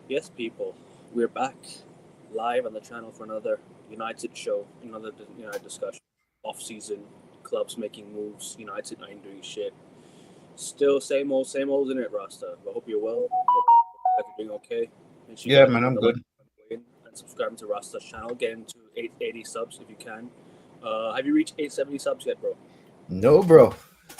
Yes, people, we're back live on the channel for another United show, another United discussion. Off season, clubs making moves, United ain't doing shit. Still same old in it, Rasta. I hope you're well. Hope you guys are doing okay. Make sure you Yeah, guys are man, hitting I'm the like good. button and subscribing to Rasta's channel. Getting to 880 subs if you can. Have you reached 870 subs yet, bro? No, bro.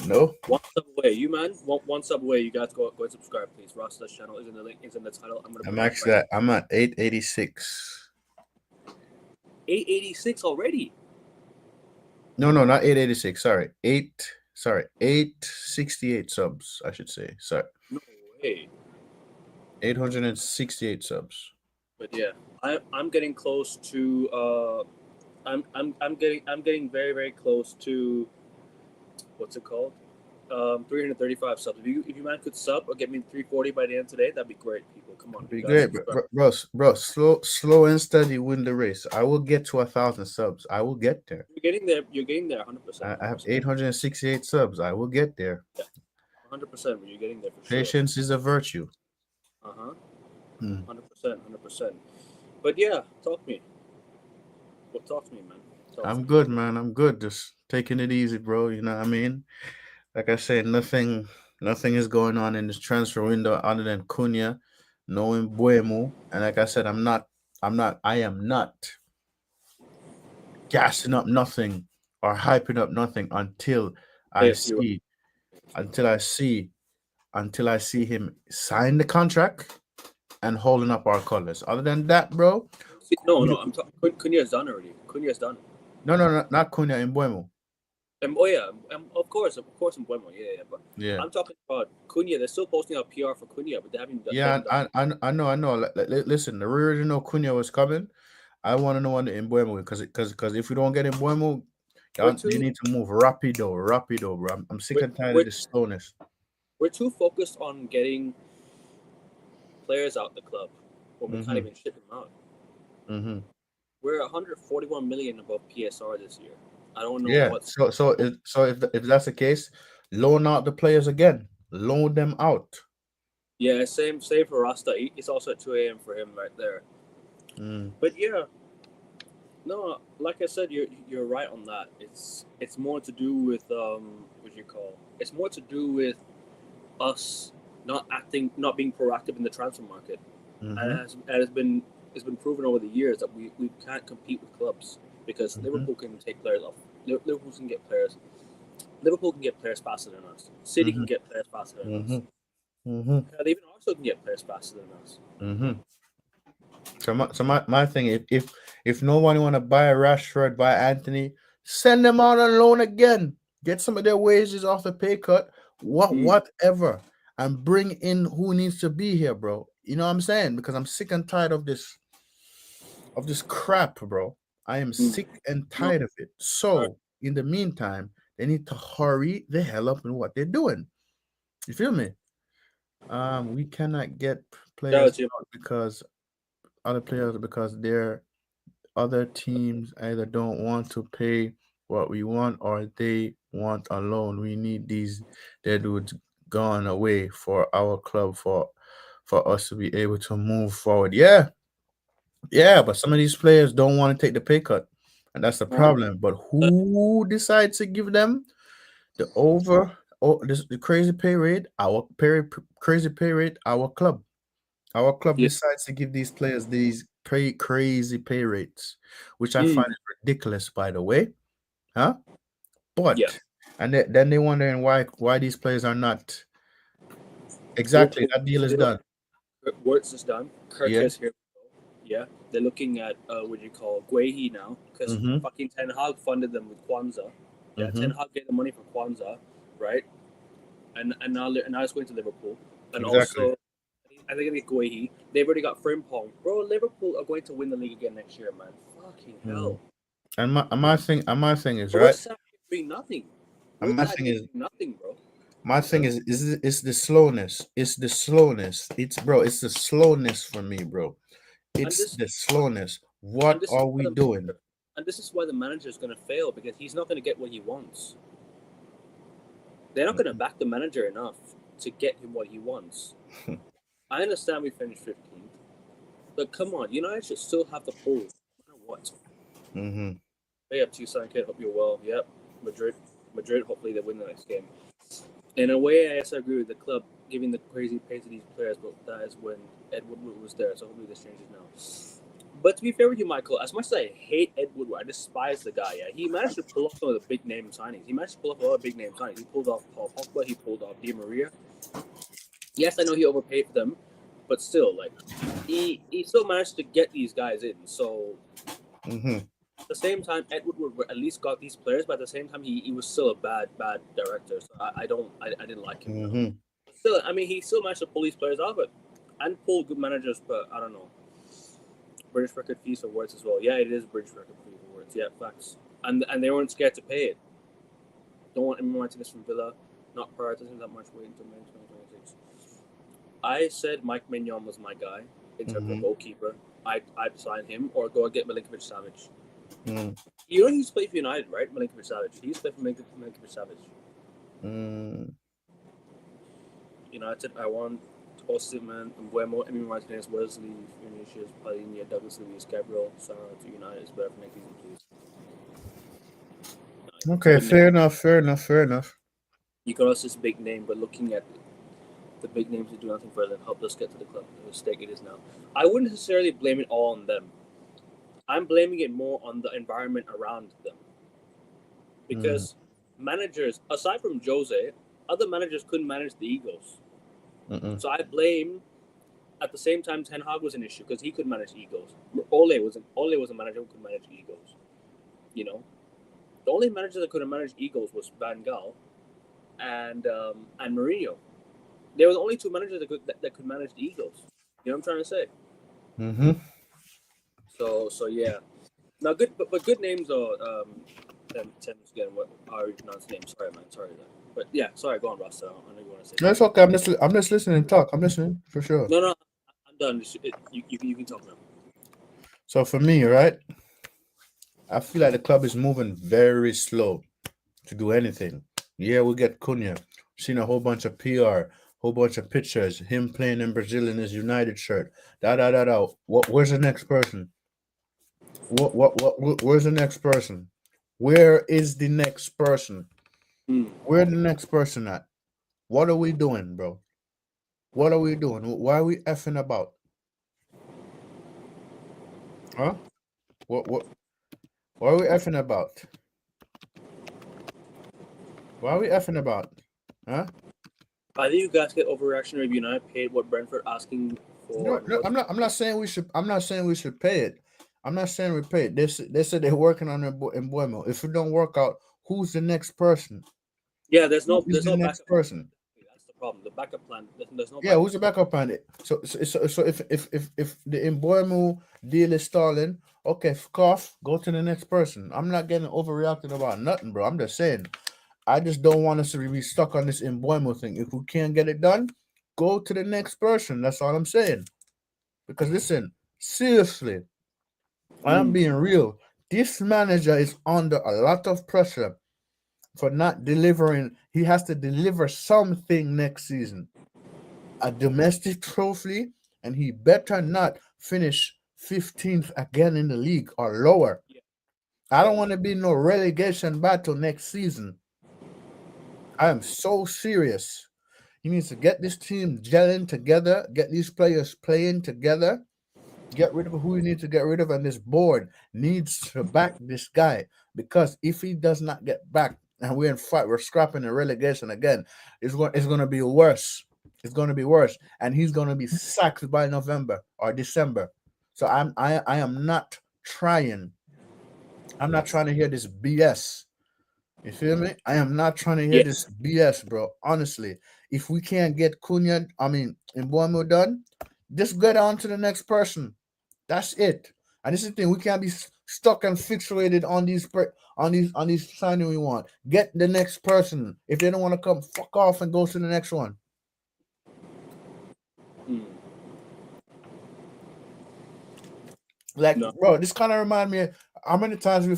No. One sub away, you man. One sub away. You guys go and subscribe, please. Rasta's channel is in the link. Is in the title. I'm gonna I'm put it actually right. I'm at 886. 886 already. No, no, not 886. Sorry. 868 subs, I should say. Sorry. No way. 868 subs. But yeah, I'm getting close to I'm getting very close to what's it called? 335 subs. If you man could sub or get me 340 by the end of today, that'd be great. People, come on, It'd you be gotta great, subscribe. bro. Slow and steady win the race. I will get to 1,000 subs. I will get there. You're getting there. You're getting there. 100%. I have 100%. 868 subs. I will get there. Yeah, 100%. But you're getting there for sure. Patience is a virtue. Uh huh. Hmm. 100%. 100%. But yeah, talk to me. Well, talk to me, man. Talk to I'm me. good, man. I'm good. Just taking it easy, bro. You know what I mean? Like I said, nothing is going on in this transfer window other than Cunha, knowing Buemo. And like I said, I am not gassing up nothing or hyping up nothing I Yes, you're see, until I see, until I see him sign the contract and holding up our colors. Other than that, bro, right. No, you, no. I'm talking. Cunha's done already. Cunha's done. no, no, no, not Cunha and Buemo. Oh yeah, of course, in Buemo, yeah, yeah. But Yeah. I'm talking about Cunha. They're still posting out PR for Cunha, but they Yeah, haven't done. I know, I know. Listen, the original Cunha was coming. I want to know on the Embuemo because if we don't get Embuemo, We're y'all, they too need to move rapido, bro. I'm sick we're, and tired of we're this slowness. we're too focused on getting players out the club when we can't Mm-hmm. even ship them out. Mm-hmm. We're 141 million above PSR this year. I don't know Yeah. what's If that's the case, loan out the players again. Loan them out. yeah. Same for Rasta. It's also at 2 a.m. for him right there. Mm. But yeah, no, like I said, you're right on that. It's more to do with what you call. It's more to do with us not being proactive in the transfer market, and Mm-hmm. it's been proven over the years that we can't compete with clubs because Mm-hmm. Liverpool can take players off. Liverpool can get players. Liverpool can get players faster than us. City Mm-hmm. can get players faster than us. Mm-hmm. Mm-hmm. Hell, even Arsenal can get players faster than us. Mm-hmm. My thing, if no one want to buy Rashford, buy Anthony, send them out on loan again. Get some of their wages off the pay cut, Mm, whatever, and bring in who needs to be here, bro. You know what I'm saying? Because I'm sick and tired of this crap, bro. I am mm. sick and No, tired of it. alright. So in the meantime, they need to hurry the hell up in what they're doing. You feel me? We cannot get Shout out players to you. out because other players because they're other teams either don't want to pay what we want or they want a loan. We need these dead dudes gone away for our club for us to be able to move forward. Yeah, yeah, but some of these players don't want to take the pay cut. And that's the Uh-huh. problem. But who decides to give them the crazy pay rate? Crazy pay rate, our club. Our club Yeah. decides to give these players these crazy pay rates, which I Mm, find it ridiculous, by the way. Huh? yeah. But then they wondering why these players are not exactly Liverpool that deal is still done. Wirtz is done. Kirk Yeah. has here. Yeah, they're looking at what do you call Guehi now because Mm-hmm. fucking Ten Hag funded them with Kwanzaa. Yeah, Ten Mm-hmm. Hag get the money for Kwanzaa, right? And now it's going to Liverpool, and Exactly. also I think it's Guehi. They've already got Frimpong. Bro, Liverpool are going to win the league again next year, man. Fucking Mm. hell. And my thing is We're right. sat here doing nothing. And We're my sat thing here is doing nothing, bro. my thing is the slowness. It's the slowness. It's the slowness for me, bro. And It's this the what slowness. and What this is are why we the doing? and this is why the manager is going to fail because he's not going to get what he wants. They're not going to back the manager enough to get him what he wants. I understand we finished 15th. But come on, United should still have the pull, no matter what. Mm-hmm. Hey, up to you, Sankit. Hope you're well. Yep, Madrid. Madrid. Hopefully they win the next game. In a way, I also agree with the club giving the crazy pay to these players, but that is when Ed Woodward was there. So hopefully this changes now. But to be fair with you, Michael, as much as I hate Ed Woodward, I despise the guy. Yeah, he managed to pull off some of the big name signings. He managed to pull off a lot of big name signings. He pulled off Paul Pogba. He pulled off Di Maria. Yes, I know he overpaid for them, but still, like he still managed to get these guys in. So Mm-hmm. at the same time, Ed Woodward at least got these players, but at the same time, he was still a bad director. So I didn't like him. No. Mm-hmm. Still, I mean, he still managed to pull these players out, but and pull good managers. But I don't know. British record fees for words as well. Yeah, it is British record fee for words. Yeah, facts. And they weren't scared to pay it. Don't want anyone Martinez from Villa. Not prioritizing that much weight until May 2026. I said Mike Mignon was my guy in terms of Mm-hmm. goalkeeper. I'd sign him or go get Milinkovic Savic. Mm-hmm. You know he used to play for United, right? Milinkovic Savic. He used to play for Milinkovic Savic. Mm-hmm. United, I want Osimhen, Mbuemo, Emi Martinez, Wesley, Vinicius, Palhinha, Douglas Luiz, Gabriel, Sarah to United is better for next season, please. It's a Okay, good name. fair enough, fair enough, fair enough. You got us this big name, but looking at the big names who do nothing further than help us get to the club, the mistake it is now. I wouldn't necessarily blame it all on them. I'm blaming it more on the environment around them. Because managers, aside from Jose, other managers couldn't manage the egos. Mm-mm. So I blame. At the same time, Ten Hag was an issue because he could manage egos. Ole was a manager who could manage egos. You know, the only manager that could have managed egos was Van Gaal and Mourinho. They were the only two managers that could manage the egos. You know what I'm trying to say? Mm-hmm. So yeah. Now good, but good names are Tim's again. What are you pronounce names? Sorry, man. Sorry. But yeah, sorry. Go on, Ross. I know you want to say That's something. okay. I'm just listening. Talk. I'm listening for sure. No, no, I'm done. You can talk now. So for me, right, I feel like the club is moving very slow to do anything. Yeah, we get Cunha. Seen a whole bunch of PR, whole bunch of pictures, him playing in Brazil in his United shirt. Da da da da. Where's the next person? Where's the next person? Where is the next person? Hmm. Where the next person at? What are we doing, bro? What are we doing? Why are we effing about? Huh? What are we effing about? Why are we effing about? Huh? I think you guys get overreaction if United paid what Brentford asking for No, and no, what. I'm not saying we should. I'm not saying we should pay it. I'm not saying we pay it. They said they're working on it in Buemo. If it don't work out, who's the next person? Yeah, Who is there's the no next backup plan. person? That's the problem. The backup plan. There's no Yeah, backup who's the plan. backup on it? So if the Mbuemo deal is stalling, okay, off, go to the next person. I'm not getting overreacted about nothing, bro. I'm just saying. I just don't want us to be stuck on this Mbuemo thing. If we can't get it done, go to the next person. That's all I'm saying. Because listen, seriously, I am Mm. being real. This manager is under a lot of pressure for not delivering. He has to deliver something next season. A domestic trophy, and he better not finish 15th again in the league or lower. Yeah, I yeah, don't want to be no relegation battle next season. I am so serious. He needs to get this team gelling together, get these players playing together, get rid of who you need to get rid of, and this board needs to back this guy because if he does not get back and we're in fight, we're scrapping the relegation again. It's going to be worse. It's going to be worse, and he's going to be sacked by November or December. So I am not trying. I'm not trying to hear this BS. You feel me? I am not trying to hear yeah. this BS, bro. Honestly, if we can't get Cunha, in Bournemouth done, just get on to the next person. That's it. And this is the thing: we can't be stuck and fixated on these signing we want. Get the next person. If they don't want to come, fuck off and go to the next one. Mm. Like, No. bro, this kind of remind me. How many times we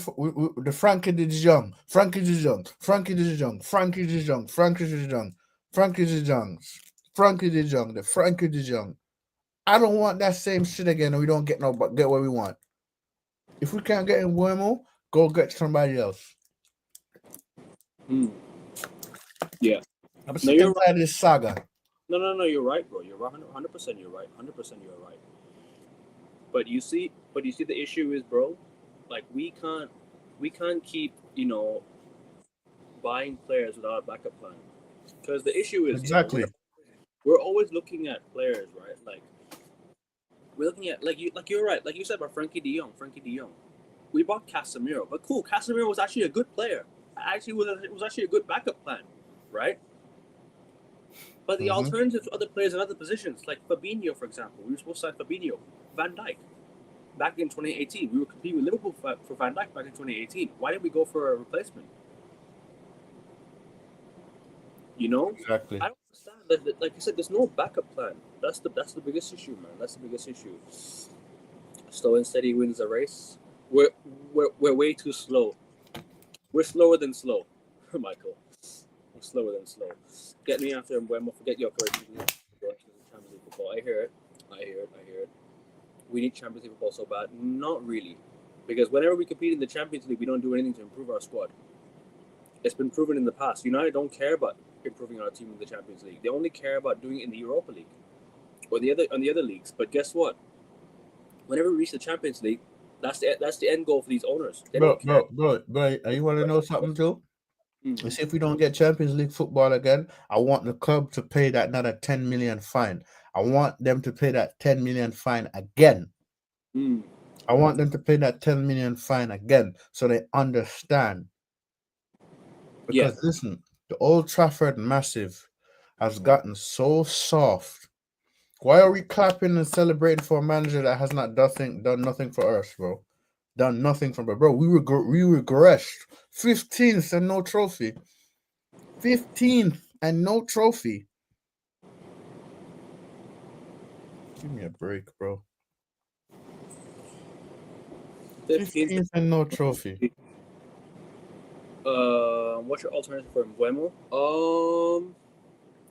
the Frankie de Jong, Frankie de Jong, Frankie de Jong, Frankie de Jong, Frankie de Jong, Frankie de Jong, Frankie de Jong, the Frankie de Jong. I don't want that same shit again, and we don't get no, but get what we want. If we can't get in Buemo, go get somebody else. Hmm. Yeah. I'm No, sick you're and right. tired of this saga. No. You're right, bro. You're 100%. You're right. 100%. You're right. But you see, the issue is, bro. Like we can't keep buying players without a backup plan. Because the issue is, Exactly. we're always looking at players, right? Like we're looking at like you're right, like you said about Frankie De Jong. Frankie De Jong. We bought Casemiro, but cool. Casemiro was actually a good player. Actually, was actually a good backup plan, right? But the Mm-hmm. alternatives to other players in other positions, like Fabinho, for example, we were supposed to sign Fabinho, Van Dijk, back in 2018. We were competing with Liverpool for Van Dijk back in 2018. Why didn't we go for a replacement? You know, Exactly. I don't understand. Like you said, there's no backup plan. That's the biggest issue, man. That's the biggest issue. Slow and steady wins the race. We're we're way too slow. We're slower than slow, Michael. We're slower than slow. Get me after Mbeumo. Forget your courage. Champions League football. I hear it. I hear it. I hear it. We need Champions League football so bad. Not really, because whenever we compete in the Champions League, we don't do anything to improve our squad. It's been proven in the past. United don't care about improving our team in the Champions League. They only care about doing it in the Europa League or the other leagues. But guess what? Whenever we reach the Champions League, that's the end goal for these owners. They don't care. Bro, you want to know something too? You Mm-hmm. see, if we don't get Champions League football again, I want the club to pay that another 10 million fine. I want them to pay that 10 million fine again. Mm. I want them to pay that 10 million fine again so they understand. Yeah. Because listen, the Old Trafford Massive has gotten so soft. Why are we clapping and celebrating for a manager that has not done nothing for us, bro? Done nothing for bro. We regressed. 15th and no trophy. 15th and no trophy. Give me a break, bro. 15th. 15th and no trophy. What's your alternative for Mbuemo?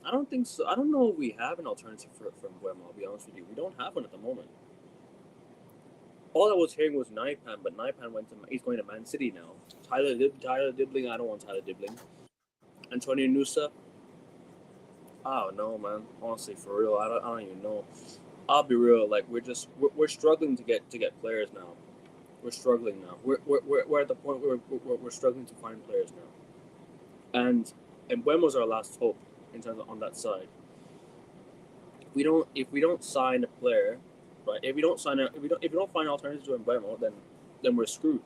I don't think so. I don't know if we have an alternative for Mbuemo. I'll be honest with you. We don't have one at the moment. All I was hearing was Naipan, but Naipan he's going to Man City now. Tyler Dibbling. I don't want Tyler Dibbling. Antonio Nusa. I don't know, man. Honestly, for real, I don't even know. I'll be real. Like we're struggling to get players now. We're struggling now. We're at the point where we're struggling to find players now. And Buemo's our last hope in terms of on that side. If we don't sign a player, right? If we don't find alternatives to Buemo, then we're screwed.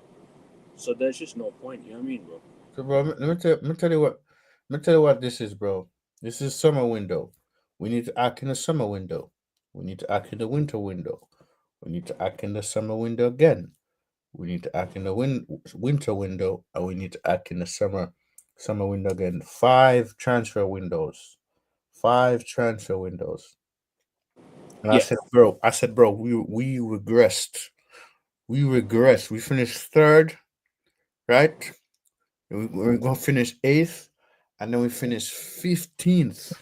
So there's just no point. You know what I mean, bro? So, bro, let me tell you what this is, bro. This is summer window. We need to act in the summer window. We need to act in the winter window. We need to act in the summer window again. We need to act in the winter window, and we need to act in the summer window again. Five transfer windows. Five transfer windows. And Yeah. I said, bro, we regressed. We regressed. We finished third, right? We're gonna finish eighth, and then we finish 15th.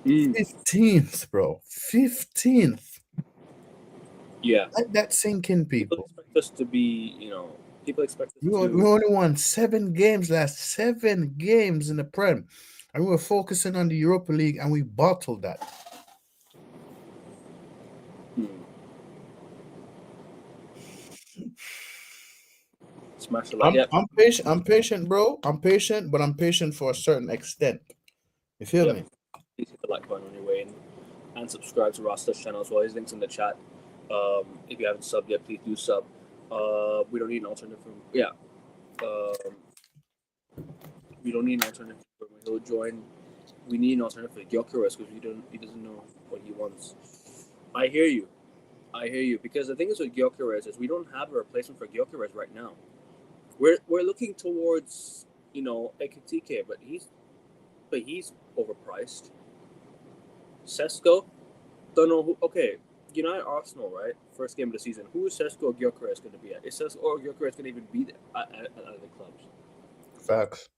Mm. 15th, bro. 15th. Yeah. Let that sink in, People people. expect us to be, people expect us We to. only won 7 games last 7 games in the Prem. And we were focusing on the Europa League and we bottled that. Hmm, smash the like. Yep. I'm patient. I'm patient, bro. I'm patient, but I'm patient for a certain extent. You feel Yep. me? Please hit the like button on your way in, and subscribe to Rasta's channel as well. His link's in the chat. If you haven't subbed yet, please do sub. We don't need an alternative from yeah. Um, we don't need an alternative for when he'll join. We need an alternative for Gyökeres because he doesn't know what he wants. I hear you. I hear you because the thing is with Gyökeres is we don't have a replacement for Gyökeres right now. We're looking towards Ekitike, but he's overpriced. Sesko, don't know who. Okay, United Arsenal, right? First game of the season. Who is Sesko Gyökeres going to be at? Is Sesko or Gyökeres going to even be at the clubs? Facts.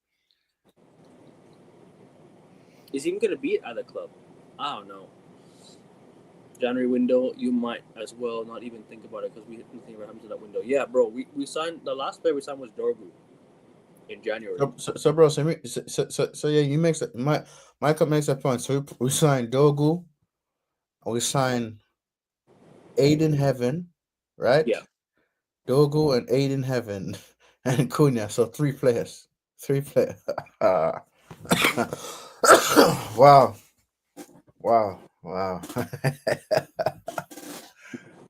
Is he even going to be at the club? I don't know. January window, you might as well not even think about it because we didn't think about happening to that window. Yeah, bro, we signed the last player we signed was Dorgu in January. So bro, yeah, you makes it. Michael makes a point. So we signed Dogu, we signed Aiden Heaven, right? Yeah, Dogu and Aiden Heaven and Cunha. So three players. Three players. Wow. Wow. Wow.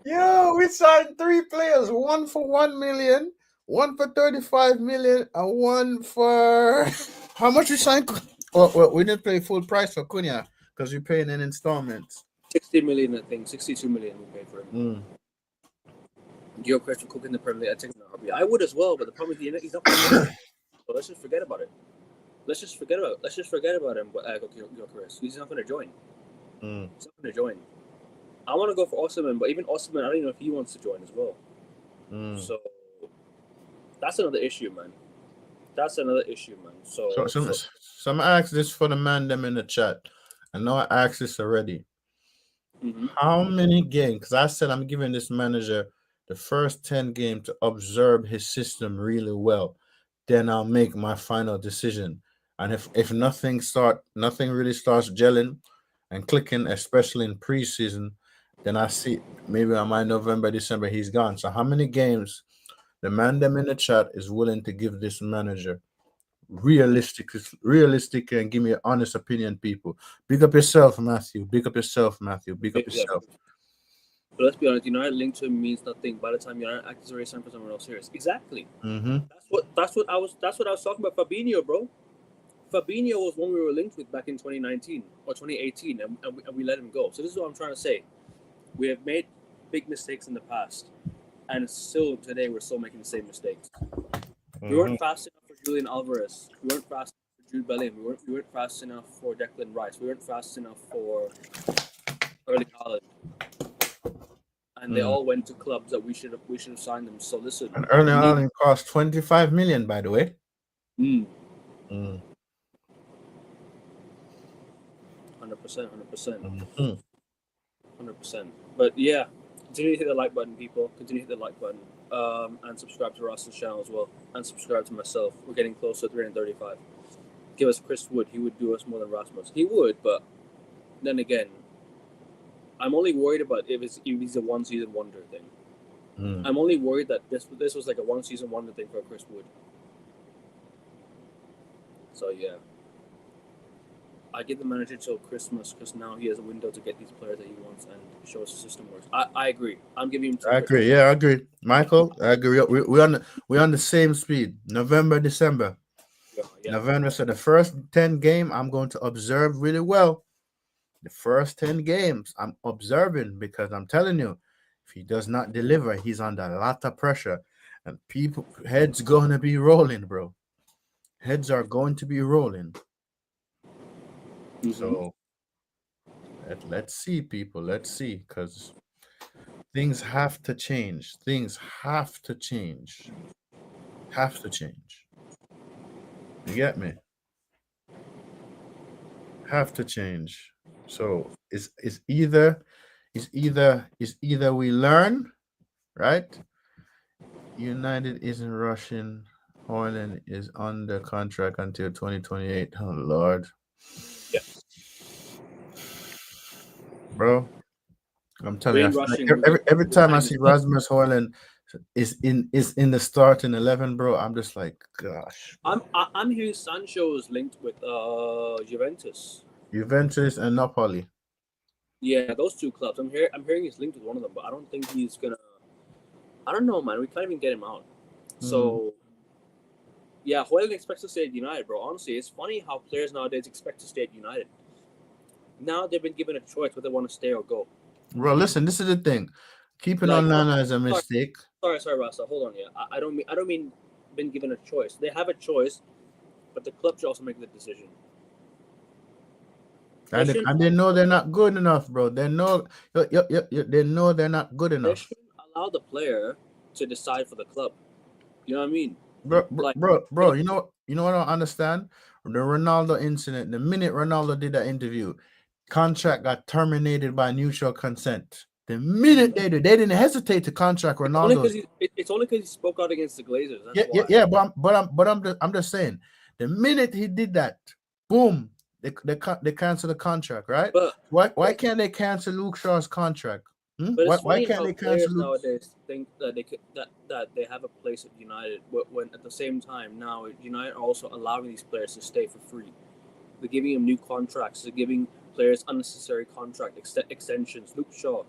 Yo, we signed three players, one for 1 million, one for 35 million, and one for how much we signed? Well, we didn't pay full price for Cunha because we're paying in installments. 60 million, I think, 62 million we paid for him. Mm. Gio Chris for cooking the Premier League. I take him to RB. I would as well, but the problem is he's not going to. So let's just forget about it. Let's just forget about him. Gio Chris, he's not going to join. Mm. He's not going to join. I want to go for Osman, but even Osman, I don't even know if he wants to join as well. Mm. So that's another issue, man. So I'm gonna ask this for the man them in the chat. I know I asked this already. Mm-hmm. How many games? Because I said I'm giving this manager the first 10 games to observe his system really well. Then I'll make my final decision. And if nothing really starts gelling and clicking, especially in preseason, then I see maybe on my November, December, he's gone. So how many games the man them in the chat is willing to give this manager? Realistic and give me an honest opinion, people. Big up yourself, Matthew. Big up yourself, Matthew. Big up yourself. But let's be honest, United linked to him means nothing. By the time United Act is already signed for someone else serious. Exactly. Mm-hmm. That's what I was talking about. Fabinho, bro. Fabinho was one we were linked with back in 2019 or 2018, and we let him go. So this is what I'm trying to say. We have made big mistakes in the past, and still today we're still making the same mistakes. Mm-hmm. We weren't fast enough for Julian Alvarez. We weren't fast enough for Jude Bellingham. We weren't fast enough for Declan Rice. We weren't fast enough for Erling Haaland. And they all went to clubs that we should have signed them. So listen, and Erling Haaland cost 25 million, by the way. 100%. 100%. But yeah, continue to hit the like button, people. Continue to hit the like button. And subscribe to Ross's channel as well. And subscribe to myself. We're getting close to 335. Give us Chris Wood. He would do us more than Rasmus. He would, but then again, I'm only worried about if he's a one season wonder thing. I'm only worried that this was like a one season wonder thing for Chris Wood. So yeah, I give the manager till Christmas because now he has a window to get these players that he wants and show us the system works. I agree. I'm giving him. I agree. Yeah, I agree. Michael, I agree. We're on the same speed. November, December. Yeah. November. So the first 10 game, I'm going to observe really well. The first 10 games, I'm observing because I'm telling you, if he does not deliver, he's under a lot of pressure. And heads going to be rolling, bro. Heads are going to be rolling. Mm-hmm. So let's see, people. Let's see, because things have to change. Things have to change. Have to change. You get me? Have to change. So it's either we learn, right? United isn't rushing. Hoyland is under contract until 2028. Oh Lord. Yeah. Bro, I'm telling you, every time I see Rasmus Hoyland is in the starting 11, bro, I'm just like, gosh. I'm hearing Sancho is linked with Juventus and Napoli. Yeah, those two clubs. I'm hearing he's linked with one of them, but I don't think he's gonna. I don't know, man. We can't even get him out. So, yeah, Hoyland expects to stay at United, bro. Honestly, it's funny how players nowadays expect to stay at United. Now they've been given a choice whether they want to stay or go. Bro, listen, this is the thing. Keeping on Nana is a mistake. Sorry, Rasta. Hold on, yeah. I don't mean been given a choice. They have a choice, but the club should also make the decision. And they know they're not good enough, bro. They know they know they're not good enough. They shouldn't allow the player to decide for the club. You know what I mean? Bro, you know what I don't understand? The Ronaldo incident, the minute Ronaldo did that interview, contract got terminated by mutual consent. The minute they didn't hesitate to contract Ronaldo. It's only because he spoke out against the Glazers. That's Yeah, yeah, why. yeah. I'm just saying. The minute he did that, boom, they cancel the contract, right? But Why can't they cancel Luke Shaw's contract? but it's Why funny can't how they cancel players Luke? nowadays think that that they have a place at United, when at the same time now United are also allowing these players to stay for free. They're giving them new contracts. They're giving players unnecessary contract extensions. Luke Shaw,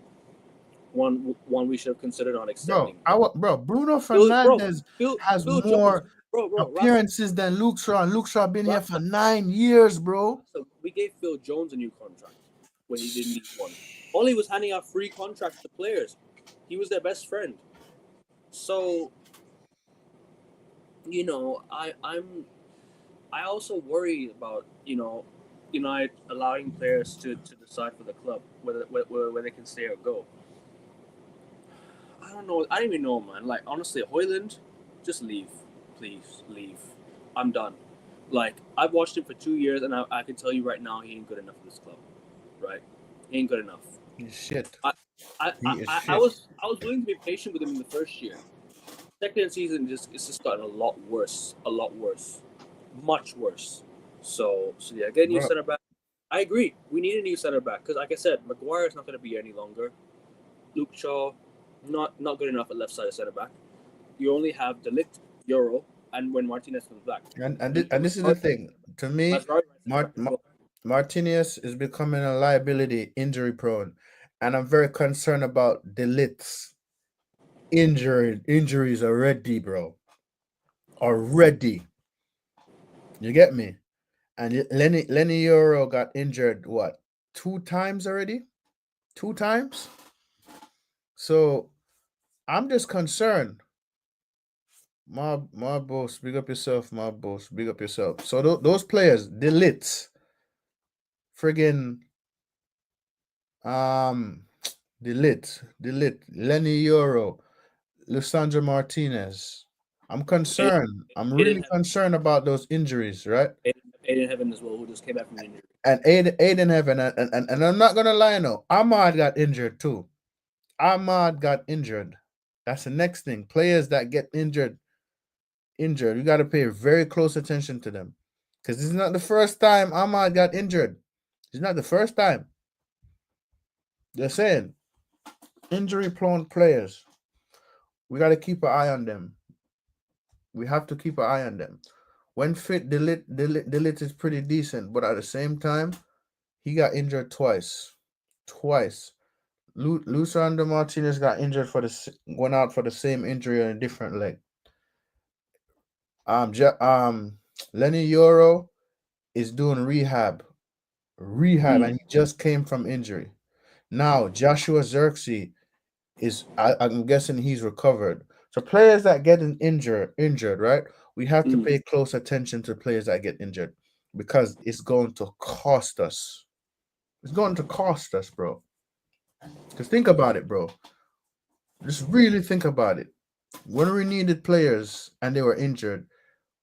one we should have considered on extending. Bro, Bruno Bro, Fernandez has Phil Jones, more bro, Rasa, appearances than Luke Shaw. And Luke Shaw been here for Rasa, 9 years, bro. Rasa. We gave Phil Jones a new contract when he didn't need one. All he was handing out free contracts to players. He was their best friend. So, I also worry about United allowing players to decide for the club where they can stay or go. I don't know. I don't even know, man. Like honestly, Hoyland, just leave, please leave. I'm done. Like I've watched him for 2 years, and I can tell you right now, he ain't good enough for this club. Right? He ain't good enough. He's shit. I He is I shit. was willing to be patient with him in the first year. Second season, it's just gotten a lot worse, much worse. So yeah, get a new Bro, center back. I agree. We need a new center back because, like I said, Maguire is not going to be here any longer. Luke Shaw, not good enough at left side of center back. You only have Delict, Euro, and when Martinez comes back, and this is the thing. To me, Masraoui right center Mar- back as Mar- well. Martinez is becoming a liability, injury prone, and I'm very concerned about Delit's injuries already, bro. Already, you get me? And Lenny Euro got injured what 2 times already? 2 times. So I'm just concerned. My boss, big up yourself, my boss, big up yourself. So those players, Delits, friggin' um, Delit, Lenny Euro, Lissandra Martinez. I'm Aiden, concerned. I'm Aiden really concerned about those injuries, right? Aiden Heaven as well, who just came back from an injury. And Aiden Heaven, and I'm not gonna lie, no, Ahmad got injured too. Ahmad got injured. That's the next thing. Players that get injured, you got to pay very close attention to them, because this is not the first time Ahmad got injured. It's not the first time. They're saying injury-prone players. We got to keep an eye on them. We have to keep an eye on them. When fit, Delit is pretty decent, but at the same time, he got injured twice. Twice. Lusandro Martinez got injured went out for the same injury on a different leg. Lenny Euro is doing rehab, and he just came from injury. Now Joshua Xerxes I'm guessing he's recovered. So players that get injured, right? We have to pay close attention to players that get injured, because it's going to cost us. It's going to cost us, bro. Because think about it, bro. Just really think about it. When we needed players and they were injured,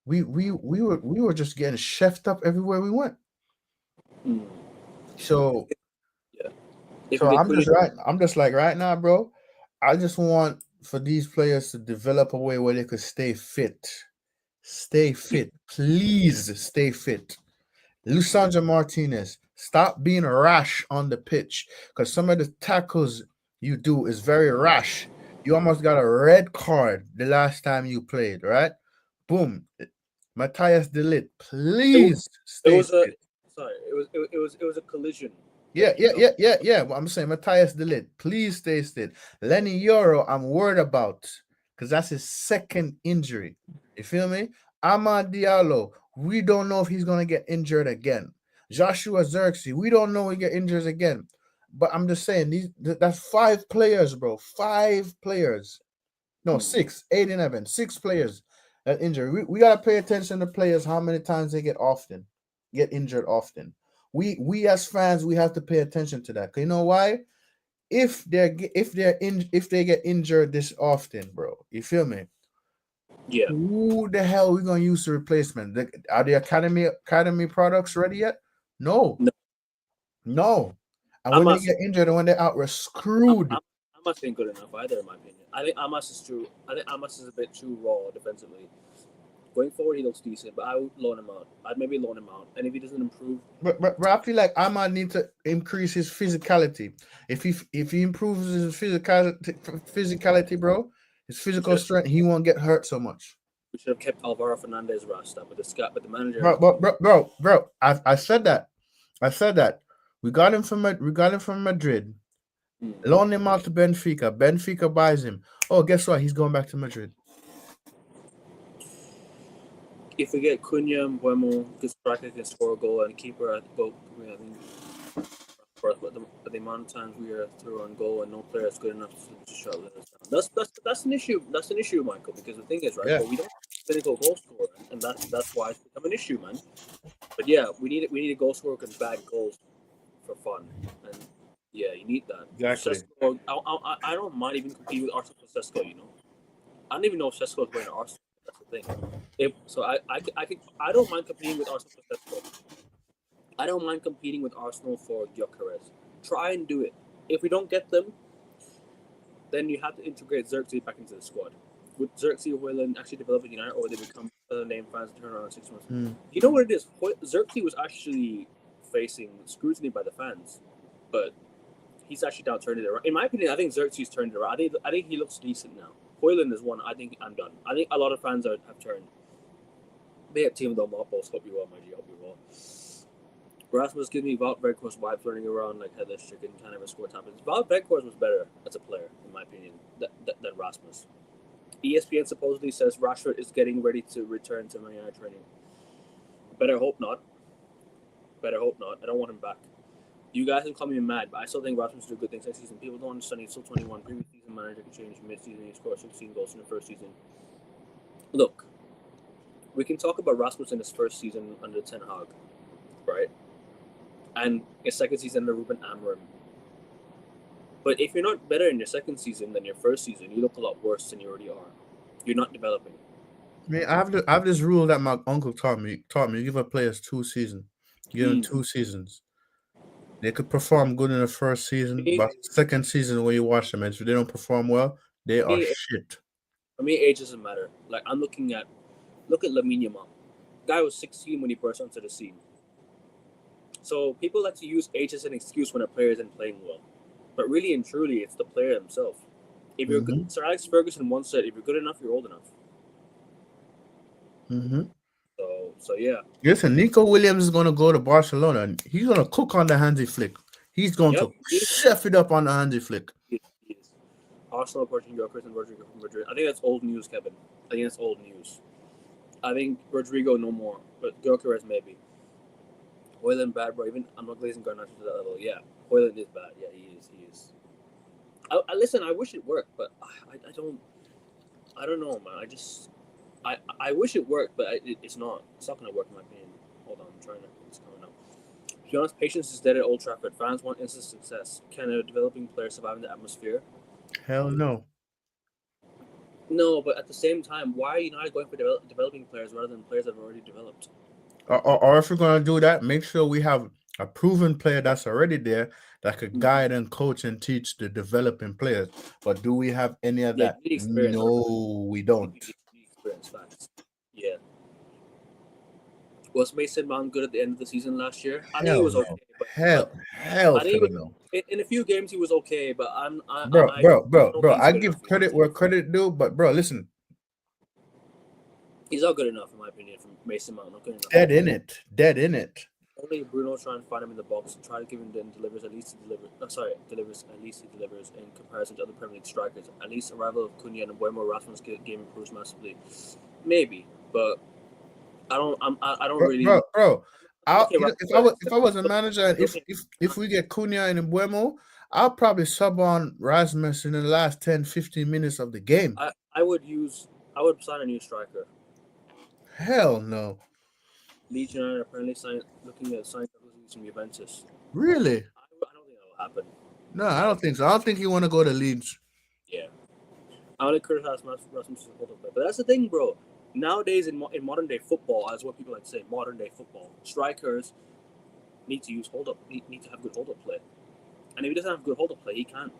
we were just getting chefed up everywhere we went. Mm. So Yeah. If so we get I'm Quilly, just like right now, bro. I just want for these players to develop a way where they could stay fit. Stay fit. Please stay fit. Lusandra Martinez, stop being rash on the pitch, because some of the tackles you do is very rash. You almost got a red card the last time you played, right? Boom. Matthias Delit, it, please it stay was a fit. sorry. It was a collision Yeah, that yeah, yeah, yeah, yeah. Well, I'm saying Matthias Delit, please stay fit. Lenny Euro, I'm worried about, because that's his second injury. You feel me? Amad Diallo, we don't know if he's gonna get injured again. Joshua Xerxes, we don't know if he get injured again. But I'm just saying, that's 5 players, bro. 5 players. No, Mm. 6. 8 and 11. 6 players that injured. We gotta pay attention to players, how many times they get injured often. We as fans, we have to pay attention to that. You know why? If they get injured this often, bro, you feel me? Yeah. Who the hell are we gonna use the replacement? Are the academy products ready yet? No, No. No. And I'm when they not. get injured and when they're out, we're I'm, screwed. I'm, Amos ain't good enough either, in my opinion. I think Amos is too. I think Amos is a bit too raw defensively. Going forward, he looks decent, but I would loan him out. I'd maybe loan him out, and if he doesn't improve, But I feel like I might need to increase his physicality. If he improves his physicality, bro, his we physical should strength, he won't get hurt so much. have kept Alvaro Fernandez roster, but the manager. Bro, I said that. I said that. We got him from Madrid. Hmm. Loan him out to Benfica. Benfica buys him. Oh, guess what? He's going back to Madrid. If we get Cunha, Buemo, good striker can score a goal, and keeper, I think but the amount of times we are through on goal and no player is good enough to shut us down. That's an issue. That's an issue, Michael. Because the thing is, right? Yeah, But we don't have a clinical goal scorer, and that's why it's become an issue, man. But yeah, we need a goal scorer who can bag goals for fun, and yeah, you need that. exactly. Sesko, I don't mind even competing with Arsenal for Sesko. I don't even know if Sesko is going to Arsenal. That's the thing. I don't mind competing with Arsenal for Sesko. I don't mind competing with Arsenal for Gyökeres. Try and do it. If we don't get them, then you have to integrate Xerxes back into the squad. Would Xerxes or Hoyland actually develop at United, or would they become other name fans and turn around in 6 months? You know what it is? Xerxes was actually facing scrutiny by the fans, but he's actually now turned it around. In my opinion, I think Xerxes turned it around. I think he looks decent now. Hoyland is one. I think I'm done. I think a lot of fans have turned. They have team them up. Hope you well, my G. Hope you well. Rasmus gives me Wout Weghorst vibes running around like headless chicken, kind of a score happens. Wout Weghorst was better as a player, in my opinion, than Rasmus. ESPN supposedly says Rashford is getting ready to return to Man United training. Better hope not. Better hope not. I don't want him back. You guys can call me mad, but I still think Rasmus do good things next season. People don't understand he's still 21. Previous season manager can change mid-season. He scored 16 goals in the first season. Look, we can talk about Rasmus in his first season under Ten Hag, right? And his second season under Ruben Amorim. But if you're not better in your second season than your first season, you look a lot worse than you already are. You're not developing. I mean, I have this rule that my uncle taught me. You give a players 2 seasons. You give them 2 seasons. They could perform good in the first For season, me, but second season when you watch them, and if they don't perform well, they for are me, shit. for me, age doesn't matter. Like look at Lamine Yamal. Guy was 16 when he burst onto the scene. So people like to use age as an excuse when a player isn't playing well, but really and truly, it's the player himself. If you're good, Sir Alex Ferguson once said, "If you're good enough, you're old enough." So yeah. Listen, Nico Williams is gonna go to Barcelona, and he's gonna cook on the Hansi Flick. He's going Yep. to chef it up on the Hansi Flick. He is. Arsenal approaching Gyökeres and Rodrigo from Madrid. I think that's old news, Kevin. I think that's old news. I think Rodrigo no more, but Gyökeres maybe. Hoyland bad, bro. Even I'm not glazing Garnacho to that level. Yeah, Hoyland is bad. Yeah, he is. He is. Listen. I wish it worked, but I don't. I don't know, man. I wish it worked, but it's not. It's not going to work in my opinion. Hold on, I'm trying to. It's coming up. To be honest, patience is dead at Old Trafford. Fans want instant success. Can a developing player survive in the atmosphere? Hell no. No, but at the same time, why are you not going for developing players rather than players that have already developed? Or if we're gonna do that, make sure we have a proven player that's already there that could guide and coach and teach the developing players. But do we have any of Yeah, that? you need experience. No, we don't. You need experience, facts. Yeah. Was Mason Mount good at the end of the season last year? I think he Hell was no. okay, but Hell I think to he the was, no. in a few games he was okay, but Bro, I bro, bro, don't bro. think he's I good enough give for credit United. where credit due, but bro, listen. He's not good enough in my opinion from Mason Mount. Not good enough. Dead in it. Dead in it. Only Bruno try and find him in the box and try to give him then delivers at least he delivers. Delivers at least he delivers in comparison to other Premier League strikers. At least arrival of Cunha and Buemo Rasmus game improves massively. Maybe, but I don't really. Bro. I'm looking at If I was a manager and if we get Cunha and Mbuemo, I'll probably sub on Rasmus in the last 10, 15 minutes of the game. I would sign a new striker. Hell no. Leeds United apparently looking at signing from Juventus. Really? I don't think that will happen. No, I don't think so. I don't think you want to go to Leeds. Yeah, I only criticize Rasmus support of that, but that's the thing, bro. Nowadays in modern day football, as what people like to say, modern day football, strikers need to use hold up, need to have good hold up play. And if he doesn't have good hold up play, he can't.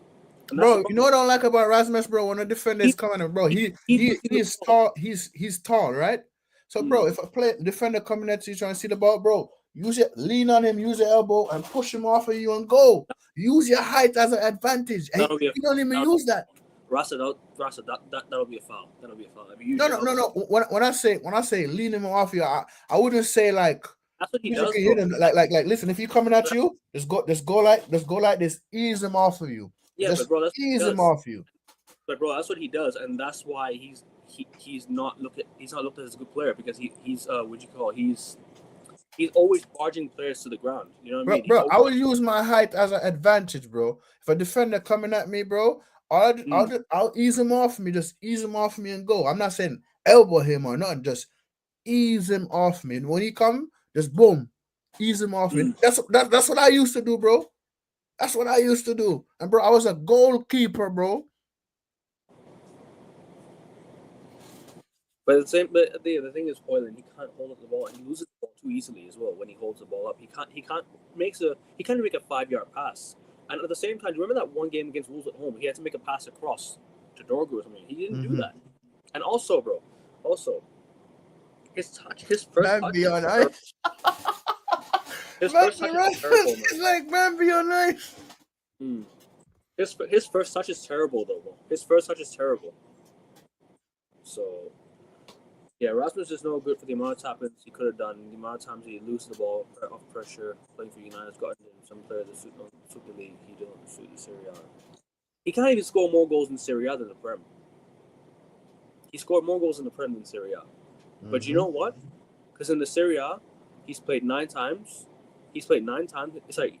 And that's the Bro, you know problem. what I don't like about Rasmus, bro? When a defender is Keep coming in, bro, he keep he losing he the is ball. tall. He's tall, right? So, bro, Mm, if a defender coming at you trying to see the ball, bro, use it, lean on him, use your elbow, and push him off of you and go. Use your height as an advantage. And that'll be a you don't even that'll, use that. Rasa, that'll be a foul. That'll be a foul. If you use No, your no, no, elbow, no. When I say lean him off you, I wouldn't say like that's what he does, physically bro. hit him. Like. Listen, if he coming at you, just go like this. Ease him off of you. Yeah, but Just bro, that's what he ease him does. off you. But bro, that's what he does, and that's why he's not looked at as a good player because he's what you call he's always barging players to the ground. You know what I Bro, mean? He's bro, always, I will use my height as an advantage, bro. If a defender coming at me, bro, mm, I'll ease him off me. Just ease him off me and go. I'm not saying elbow him or not. Just ease him off me. And when he come, just boom, ease him off me. mm. That's what I used to do, bro. That's what I used to do. And bro, I was a goalkeeper, bro. But the thing is, Hoyland, he can't hold up the ball, and he loses the ball too easily as well. When he holds the ball up, he can't make a 5 yard pass. And at the same time, do you remember that one game against Wolves at home? He had to make a pass across to Dorgu or something. He didn't do Mm-hmm. that. And also, bro, also his first Man, touch be is on terrible. ice. His Man, first touch is terrible, man. it's like man, be on ice. Mm. His first touch is terrible though, bro. His first touch is terrible. So yeah, Rasmus is no good for the amount of tappings he could have done, the amount of times he loses the ball off pressure, playing for United's gotten in some players that suit the Super League, he don't suit the Serie A. He can't even score more goals in Serie A than the Prem. He scored more goals in the Prem than Serie A. But you know what? Because in the Serie A, he's played 9 times. He's played 9 times. Sorry.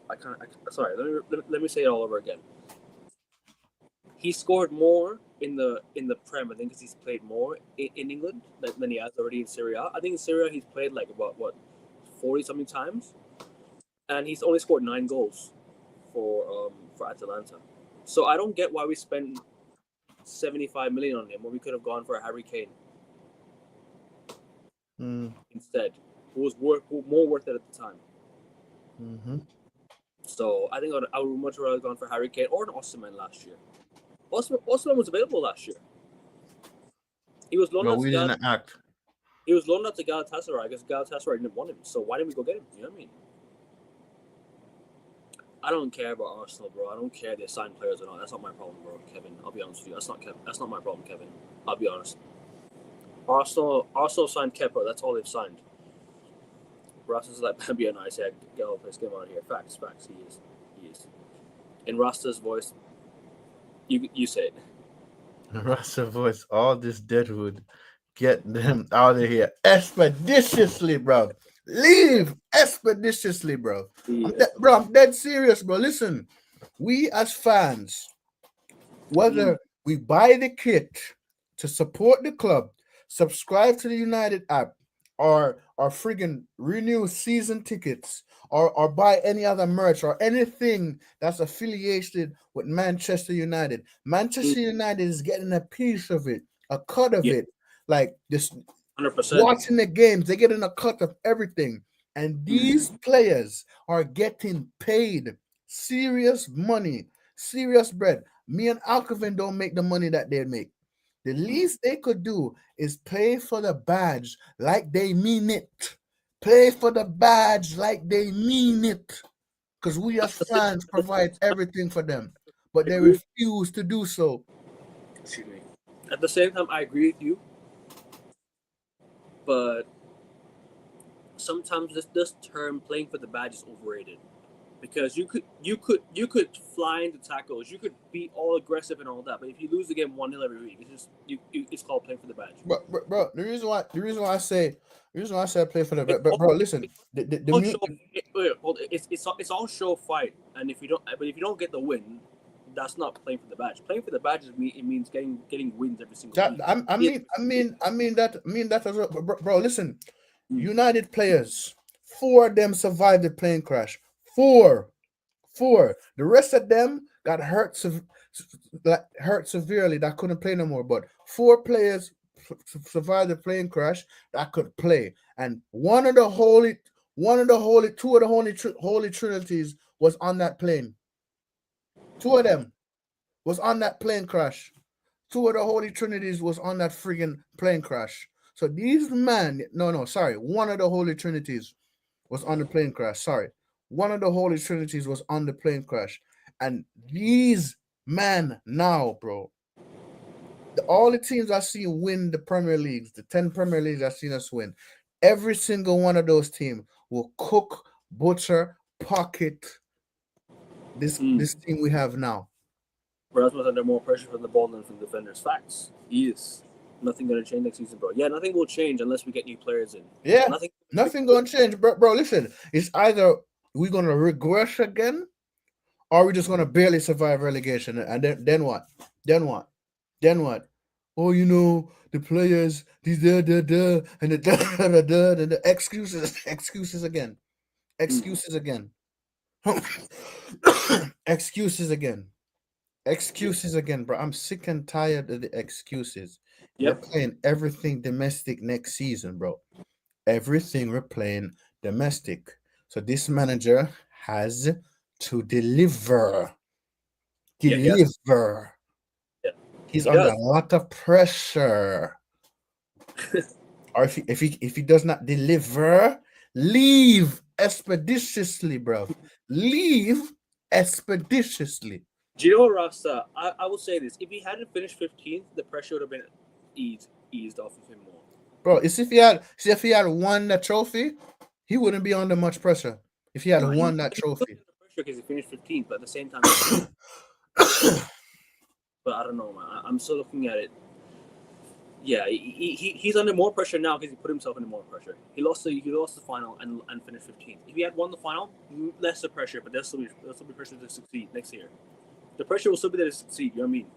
I can't. Sorry. Let me say it all over again. He scored more in the Prem, I think, because he's played more in England than he has already in Serie A. I think in Serie A he's played like about 40 something times, and he's only scored 9 goals for Atalanta. So I don't get why we spent 75 million on him when we could have gone for a Harry Kane instead, who was more worth it at the time. Mm-hmm. So I think I would much rather gone for Harry Kane or an Osimhen last year. Osimhen was available last year. He was loaned But out we to didn't act. Galatasaray because Galatasaray didn't want him. So why didn't we go get him? You know what I mean? I don't care about Arsenal, bro. I don't care if they sign players or not. That's not my problem, bro, Kevin. I'll be honest with you. That's not my problem, Kevin. I'll be honest. Arsenal signed Kepa. That's all they've signed. Rastas is like, be a nice head. Get all this. Get him out of here. Facts. He is. In Rasta's voice, you say it. Rasta voice, all this deadwood, get them out of here expeditiously, bro. Leave expeditiously, bro. I'm dead serious, bro. Listen, we as fans, whether we buy the kit to support the club, subscribe to the United app, or friggin' renew season tickets, or buy any other merch or anything that's affiliated with Manchester United. Manchester United is getting a piece of it, a cut of Yeah, it. Like this 100%. watching the games, they're getting a cut of everything. And these players are getting paid serious money, serious bread. Me and Alcovin don't make the money that they make. The least they could do is play for the badge like they mean it. Play for the badge like they mean it. Because we as fans provide everything for them. But they refuse to do so. Excuse me. At the same time, I agree with you, but sometimes this term "playing for the badge" is overrated because you could fly into tackles, you could be all aggressive and all that, but if you lose the game 1-0 every week, it's just it's called playing for the badge. Bro, the reason why I say I play for the It's but all, bro, listen, all show, it's all show fight, and if you don't get the win, that's not playing for the badge. Playing for the badge it means getting wins every single that week. I mean that as well, bro. Listen, Mm. United players, 4 of them survived the plane crash. Four. The rest of them got hurt severely. That couldn't play no more. But 4 players survived the plane crash that could play, and one of the Two of the holy trinities was on that plane. Two of them was on that plane crash. Two of the holy trinities was on that friggin' plane crash. So these men, no, sorry, one of the holy trinities was on the plane crash. Sorry, one of the holy trinities was on the plane crash, and these men now, bro, all the teams I've seen win the Premier Leagues, the 10 Premier Leagues I've seen us win, every single one of those teams will cook, butcher, pocket this team we have now. Rasmus under more pressure from the ball than from defenders. Facts. He is. Nothing going to change next season, bro. Yeah, nothing will change unless we get new players in. Yeah, nothing gonna change, bro. Listen, it's either we're gonna regress again, or we're just gonna barely survive relegation, and then what? Then what? Then what? Oh, the players, these and the and the excuses again, excuses again, excuses again, excuses again, bro. I'm sick and tired of the excuses. We're playing everything domestic next season, bro. Everything we're playing domestic. So this manager has to deliver. Deliver. Yeah. He's under a lot of pressure. Or if he does not deliver, leave expeditiously, bro. Leave expeditiously. Do you know what, Rasta? I will say this: if he hadn't finished 15th, the pressure would have been eased off of him more. Bro, it's if he had won that trophy, he wouldn't be under much pressure. If he had won that trophy. Because he finished 15th, but at the same time, but I don't know, man. I'm still looking at it. Yeah, he's under more pressure now because he put himself under more pressure. He lost the final and finished 15th. If he had won the final, lesser pressure, but there'll still be pressure to succeed next year. The pressure will still be there to succeed. You know what I mean?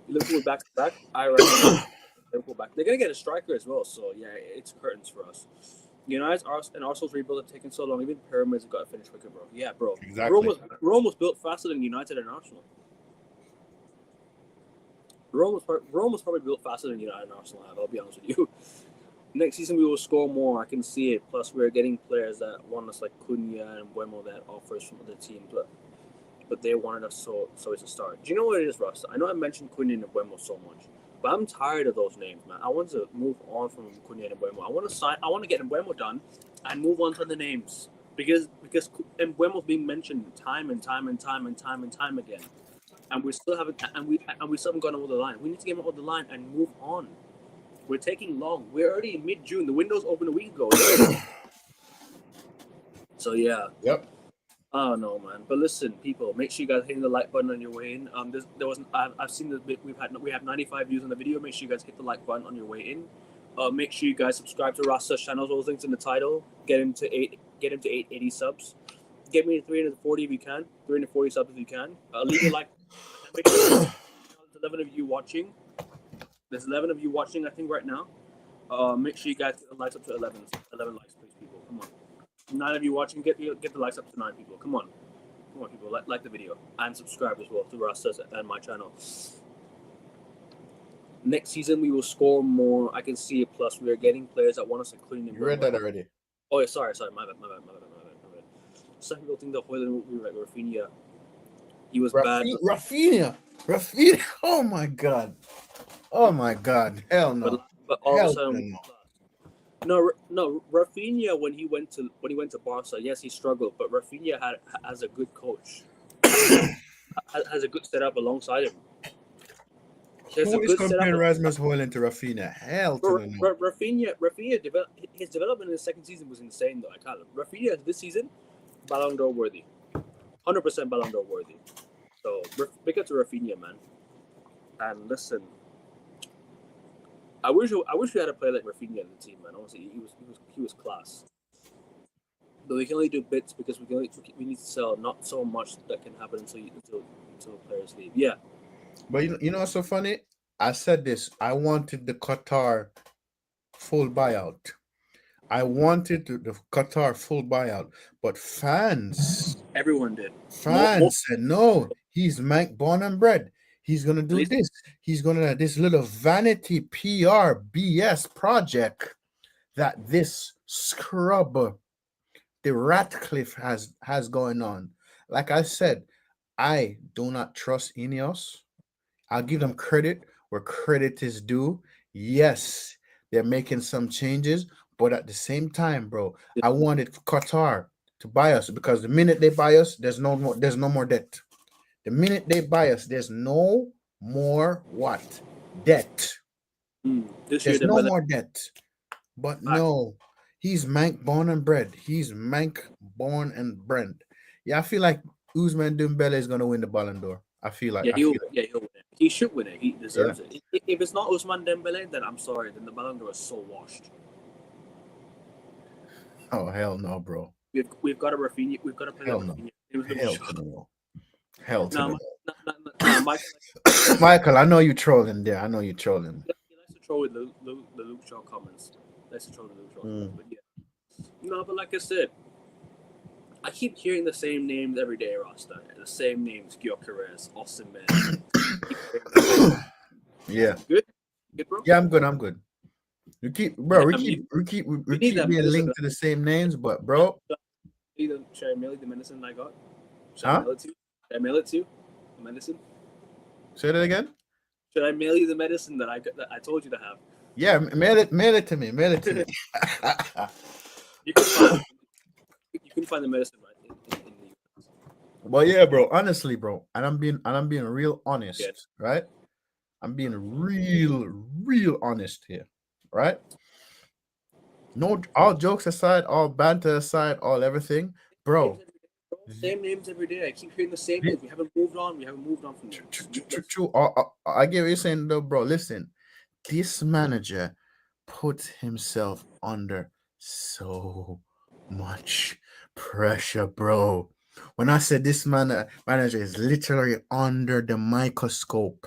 Liverpool back to back. I reckon Liverpool back. They're gonna get a striker as well. So yeah, it's curtains for us. United and Arsenal's rebuild have taken so long. Even Pyramids have got to finish quicker, bro. Yeah, bro. Exactly. Rome was built faster than United and Arsenal. Rome was probably built faster than United and Arsenal have. I'll be honest with you. Next season we will score more. I can see it. Plus we're getting players that want us like Cunha and Buemo that offers from other teams, but they wanted us so it's a start. Do you know what it is, Russ? I know I mentioned Cunha and Buemo so much, but I'm tired of those names, man. I want to move on from Cunha and Buemo. I want to get Buemo done and move on to the names because Buemo's being mentioned time and time again. And we still haven't gone over the line. We need to get him over the line and move on. We're taking long. We're already in mid-June. The window's open a week ago. So yeah. Yep. I don't know, man. But listen, people, make sure you guys hit the like button on your way in. I've seen the bit we have 95 views on the video. Make sure you guys hit the like button on your way in. Make sure you guys subscribe to Rasta's channel. Those links in the title. Get him to 880 subs. Get me to 340 if you can. 340 subs if you can. Leave a like. There's 11 of you watching. There's 11 of you watching, I think, right now. Make sure you guys get the likes up to 11 likes, please, people. Come on. 9 of you watching, get the likes up to 9 people. Come on, people. Like the video and subscribe as well to Rastas and my channel. Next season we will score more. I can see it. Plus, we are getting players that want us to clean. You read that already. Oh yeah, sorry. My bad. Some people think that Hoyland will be like Rafinha. He was bad. Rafinha. Oh my god. Hell no. But all of a sudden, no. Rafinha when he went to Barca, yes, he struggled, but Rafinha has a good coach, has a good setup alongside him. Who is comparing Rasmus Hoyland to Rafinha? Hell to the no. Rafinha his development in the second season was insane though. I can't. Rafinha this season, Ballon d'Or worthy, 100% Ballon d'Or worthy. So big up to Rafinha, man. And listen, I wish we had a player like Rafinha in the team, man. Honestly, he was class. But we can only do bits because we need to sell. Not so much that can happen until players leave. Yeah. But you know what's so funny? I said this. I wanted the Qatar full buyout. I wanted the Qatar full buyout, but everyone did. Fans said no. He's born and bred. He's gonna do this. He's gonna this little vanity PR BS project that this scrub the Ratcliffe has going on. Like I said, I do not trust Ineos. I'll give them credit where credit is due. Yes, they're making some changes, but at the same time, bro, I wanted Qatar to buy us because the minute they buy us, there's no more debt. The minute they buy us, there's no more what? Debt. This year There's the no Miller more debt. But back. no, he's Mank born and bred. He's Mank born and bred. Yeah, I feel like Usman Dembele is gonna win the Ballon d'Or. I feel like. I feel like. He'll win it. He should win it. He Yeah. deserves it. If it's not Usman Dembele, then I'm sorry. Then the Ballon d'Or is so washed. Oh hell no, bro. We've got a Rafinha. We've got to play Hell like no. Rafinha. It was Hell to the no. Hell to the no, no. no, Michael. Michael, I know you trolling there. I know you trolling. He likes to troll with the Luke Shaw comments. Likes to troll the Luke Shaw comments. But yeah, no. But like I said, I keep hearing the same names every day, Rasta. The same names: Gyökeres, Osimhen. Yeah. Good, good, bro. Yeah, I'm good. I'm good. We keep, bro. We Damn, keep, we keep, we, you we need keep that being medicine. linked to the same names, but bro, Should I mail you the medicine I got? Should I huh? mail it to you? Should I mail it to you? The medicine? Say that again. Should I mail you the medicine that I told you to have? Yeah, mail it to me. Mail it to me. You can find the medicine right in the US. Well, yeah, bro. Honestly, bro, and I'm being real Yeah. honest, right? I'm being real honest here, right? No, all jokes aside, all banter aside, all everything, bro. Same names every day. I keep hearing the same names. We haven't moved on. We haven't moved on from this. True. I get what you're saying, though, bro. Listen, this manager puts himself under so much pressure, bro. When I said this manager is literally under the microscope,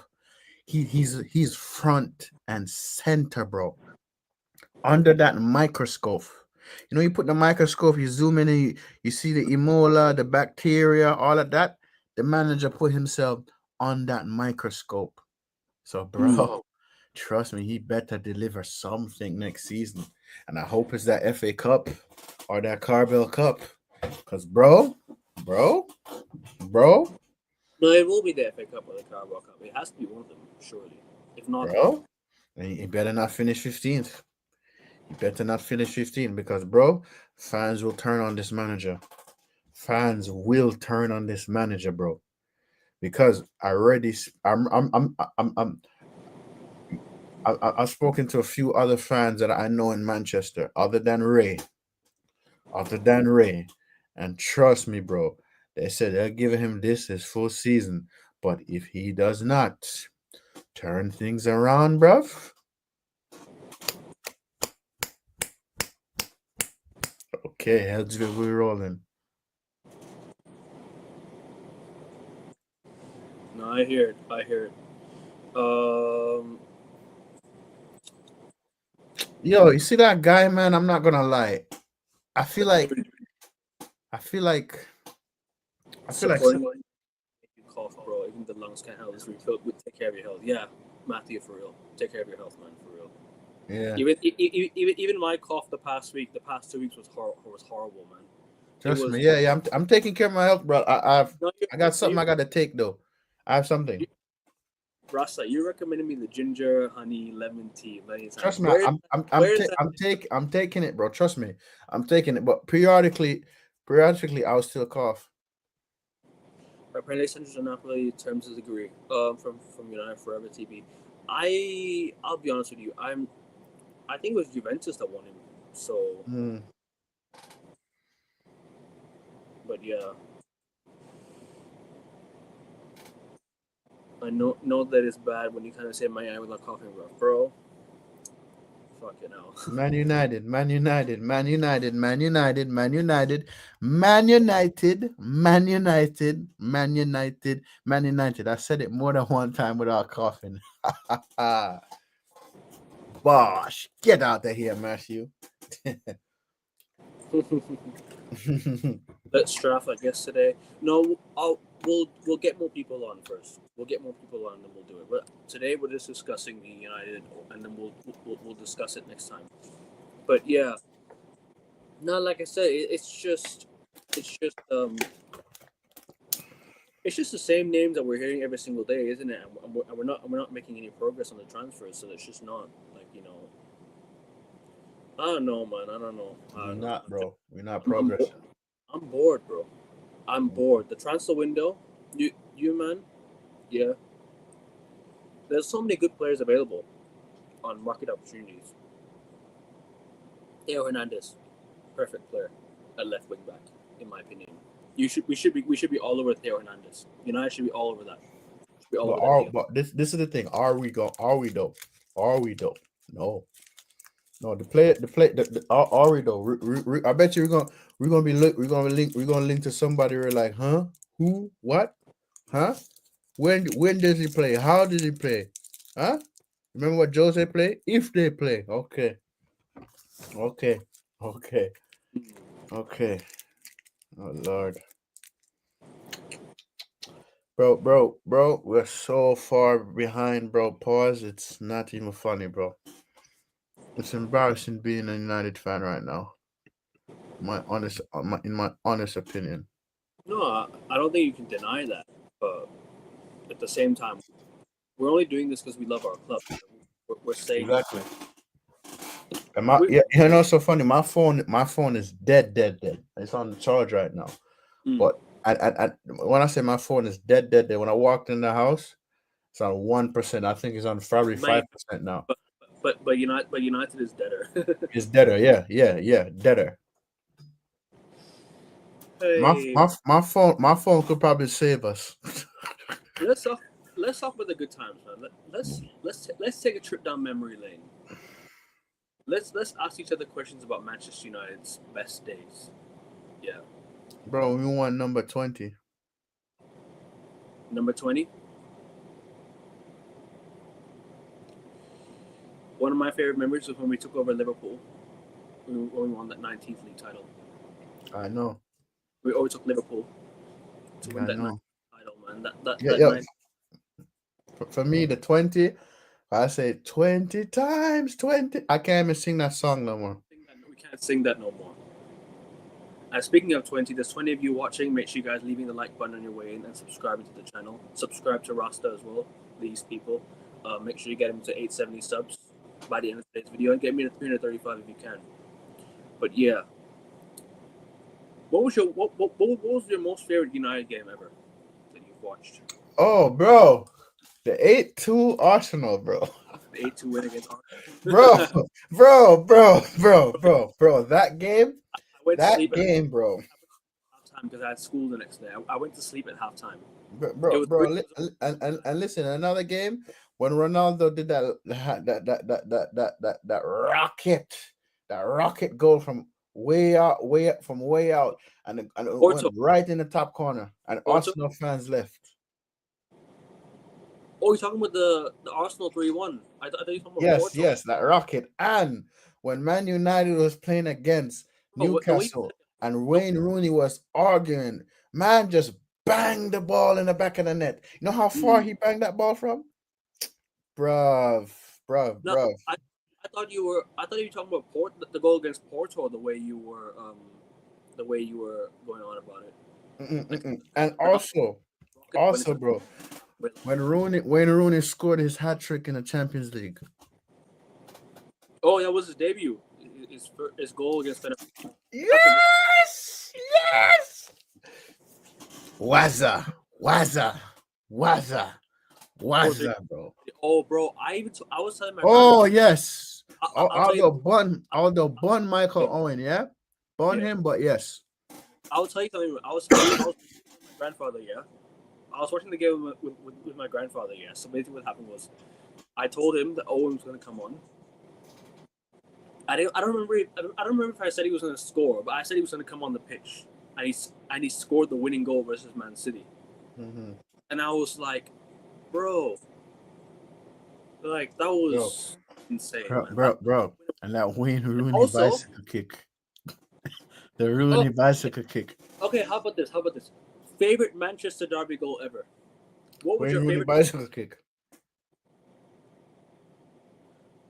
he's front and center, bro. Under that microscope. You know, you put the microscope, you zoom in, and you see the Ebola, the bacteria, all of that. The manager put himself on that microscope. So, bro, trust me, he better deliver something next season. And I hope it's that FA Cup or that Carabao Cup. Because, bro, No, it will be the FA Cup or the Carabao Cup. It has to be one of them, surely. If not, bro, he better not finish 15th. He better not finish 15th because, bro, fans will turn on this manager. Fans will turn on this manager, bro. Because I already, I've spoken to a few other fans that I know in Manchester, other than Ray, and trust me, bro. They said they're giving him this his full season, but if he does not turn things around, bruv. Okay, heads we're rolling. no, I hear it. Yo, you see that guy, man? I'm not gonna lie. I feel like Supporting you cough, bro. Even the lungs can't handle this. Take care of your health. Yeah, Matthew, for real. Take care of your health, man, for real. yeah. Even my cough the past 2 weeks was horrible, man. Trust me, yeah. I'm taking care of my health, bro. I got something I gotta take though. I have something. Rasta, you recommended me the ginger, honey, lemon tea many times. Trust me, I'm taking it, bro. Trust me, I'm taking it. But periodically, I'll still cough. Apparently, Central Napoli terms of degree. From United Forever TV. I'll be honest with you. I think it was Juventus that won him. So, but yeah, I know that it's bad when you kind of say my eye without coughing, bro. Fucking hell. Man United, Man United, Man United, Man United, Man United, Man United, Man United, Man United, Man United. I said it more than one time without coughing. Bosh, get out of here, Matthew. Let's draft like yesterday. No, we'll get more people on first. We'll get more people on, and then we'll do it. But today we're just discussing the United, and then we'll discuss it next time. But yeah, No, like I said, it's just the same names that we're hearing every single day, isn't it? And we're not making any progress on the transfers, so it's just not like I don't know, man. I don't know. I We're don't know. not, bro. We're not I'm, progressing. I'm bored, bro. I'm bored. The transfer window, you man, yeah. There's so many good players available on market opportunities. Theo Hernandez, perfect player at left wing back, in my opinion. We should be all over Theo Hernandez. United should be all over that. Should be all over that deal. But this is the thing. Are we though? Are we though? No. No, are we though? I bet you we're gonna link to somebody. We're like, huh? Who? What? Huh? When does he play? How did he play? Huh? Remember what Jose play? If they play, okay, okay, okay, okay. Oh Lord, bro, we're so far behind, bro. Pause. It's not even funny, bro. It's embarrassing being a United fan right now. In my honest opinion. No, I don't think you can deny that. But at the same time, we're only doing this because we love our club. We're saying that. Exactly. And my We, yeah, you know, it's so funny. My phone is dead. It's on the charge right now. mm, But when I say my phone is dead, when I walked in the house, it's on 1%. I think it's on probably mate, 5% now. but United is deader. It's deader. Yeah, deader. Hey, My phone could probably save us. let's talk. Let's talk about the good times, man. Let's take a trip down memory lane. Let's ask each other questions about Manchester United's best days. Yeah, Bro, we won number 20. number 20. One of my favorite memories was when we took over Liverpool. When we won that 19th league title. I know. We overtook Liverpool to win I that 19th know. title, man. That Yeah. 19th. For me, the 20, I say 20 times 20. I can't even sing that song no more. We can't sing that no more. And speaking of 20, there's 20 of you watching. Make sure you guys leaving the like button on your way in and subscribing to the channel. Subscribe to Rasta as well. These people. Make sure you get him to 870 subs by the end of today's video and get me to 335 if you can. But yeah, what was your most favorite United game ever that you've watched? Oh, bro. The 8-2 Arsenal, bro. The 8-2 win against Bro, Arsenal. bro. That game, I went to sleep at bro. halftime because I had school the next day. I went to sleep at halftime. Bro, It was bro, it was and listen, another game when Ronaldo did that rocket goal from way out, and it went Porto. right in the top corner, and Porto. Arsenal fans left. Oh, you're talking about the Arsenal 3-1. I thought you were talking about Yes, Porto. that rocket. And when Man United was playing against Bro, the way you said Newcastle and no, Wayne Rooney was arguing, man just banged the ball in the back of the net. You know how far he banged that ball from? Bruv, bruv, no, bruv. I thought you were talking about the goal against Porto. The way you were going on about it. Like And Ronaldo went also, into bro, the Wayne Rooney scored his hat trick in the Champions League. oh, that was his debut. His goal against Fenerbahce. Yes, yes. Waza, bro. Oh, bro, I was telling my Oh grandfather. yes. I'll tell you. Although bun Michael Owen, yeah, bun Yeah, him, but yes. I'll tell you something. I was with my grandfather. Yeah, I was watching the game with my grandfather. Yeah. So basically, what happened was, I told him that Owen was going to come on. I don't remember. I don't remember if I said he was going to score, but I said he was going to come on the pitch, and he scored the winning goal versus Man City. Mm-hmm. And I was like, bro, like that was insane, man. Bro. And that Wayne Rooney Also, bicycle kick. The Rooney bicycle kick. okay, how about this? Favorite Manchester derby goal ever? What was Wayne your Rooney favorite? bicycle kick.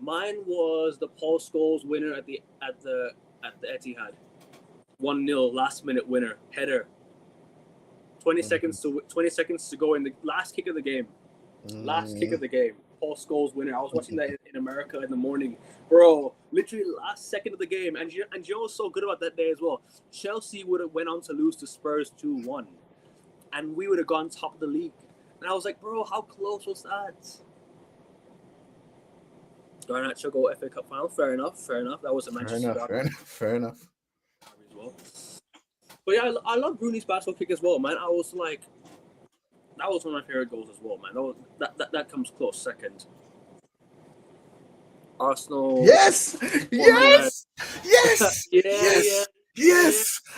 Mine was the Paul Scholes winner at the Etihad. 1-0 last minute winner header. 20 seconds to go in the last kick of the game. Last kick of the game. Paul Scholes winner. I was watching that in America in the morning, bro. Literally last second of the game, and you know what's so good about that day as well? Chelsea would have went on to lose to Spurs 2-1, and we would have gone top of the league. And I was like, bro, how close was that? Garnacho go FA Cup final. Fair enough. That was a Manchester derby. Fair enough. As well. But yeah, I love Rooney's basketball kick as well, man. I was like, that was one of my favorite goals as well, man. That comes close second. Arsenal. Yes. yeah.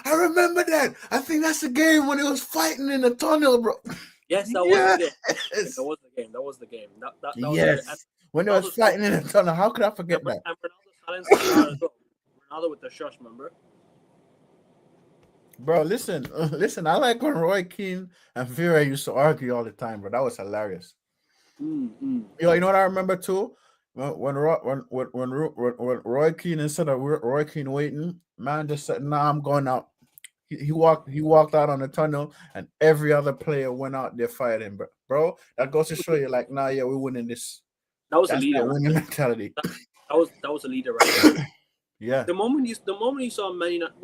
I remember that. I think that's the game when it was fighting in the tunnel, bro. Yes, that was the game. That was the game. That yes. Was when it was fighting in the tunnel, how could I forget that? And Ronaldo silenced as well. Ronaldo with the shush, remember? Bro, listen. I like when Roy Keane and Vera used to argue all the time, bro. That was hilarious. You know what I remember too? When Roy Keane, instead of Roy Keane waiting, man just said, "Nah, I'm going out." He walked out on the tunnel, and every other player went out there fighting, bro. That goes to show you, like, nah, yeah, we're winning this. That was a leader. Winning mentality. That was a leader, right? Yeah. The moment you saw Man United,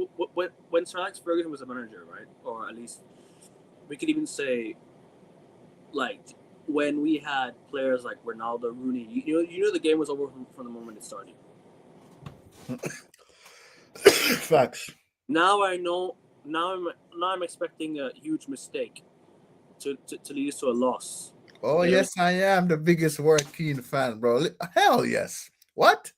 when Sir Alex Ferguson was a manager, right, or at least we could even say, like, when we had players like Ronaldo, Rooney, you knew the game was over from the moment it started. Facts. Now I know. Now I'm expecting a huge mistake to lead us to a loss. Oh, yes, I am the biggest Roy Keane fan, bro. Hell yes. What?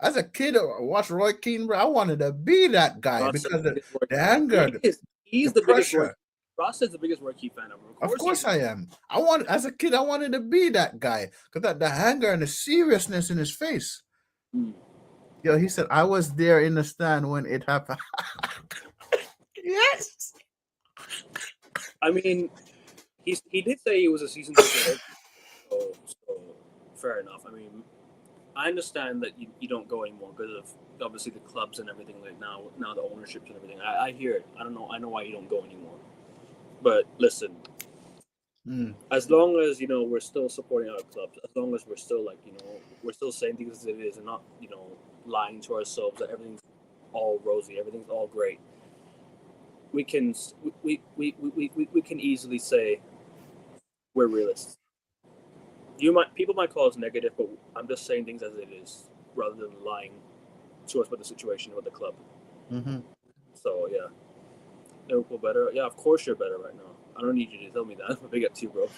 As a kid, I watched Roy Keane, bro. I wanted to be that guy because the anger, he's the biggest Roy. Ross is the biggest Roy Keane fan ever. Of course I am. As a kid, I wanted to be that guy because the anger and the seriousness in his face. Yo, he said, I was there in the stand when it happened. Yes. I mean, he did say he was a season ticket, so fair enough. I mean, I understand that you don't go anymore because of obviously the clubs and everything like now the ownerships and everything. I hear it. I know why you don't go anymore. But listen, as long as we're still supporting our clubs, as long as we're still we're still saying things as it is and not lying to ourselves that everything's all rosy, everything's all great. We can easily say we're realists. People might call us negative, but I'm just saying things as it is rather than lying to us about the situation with the club. So yeah, Liverpool better. Yeah, of course you're better right now. I don't need you to tell me that. Big up to you, bro.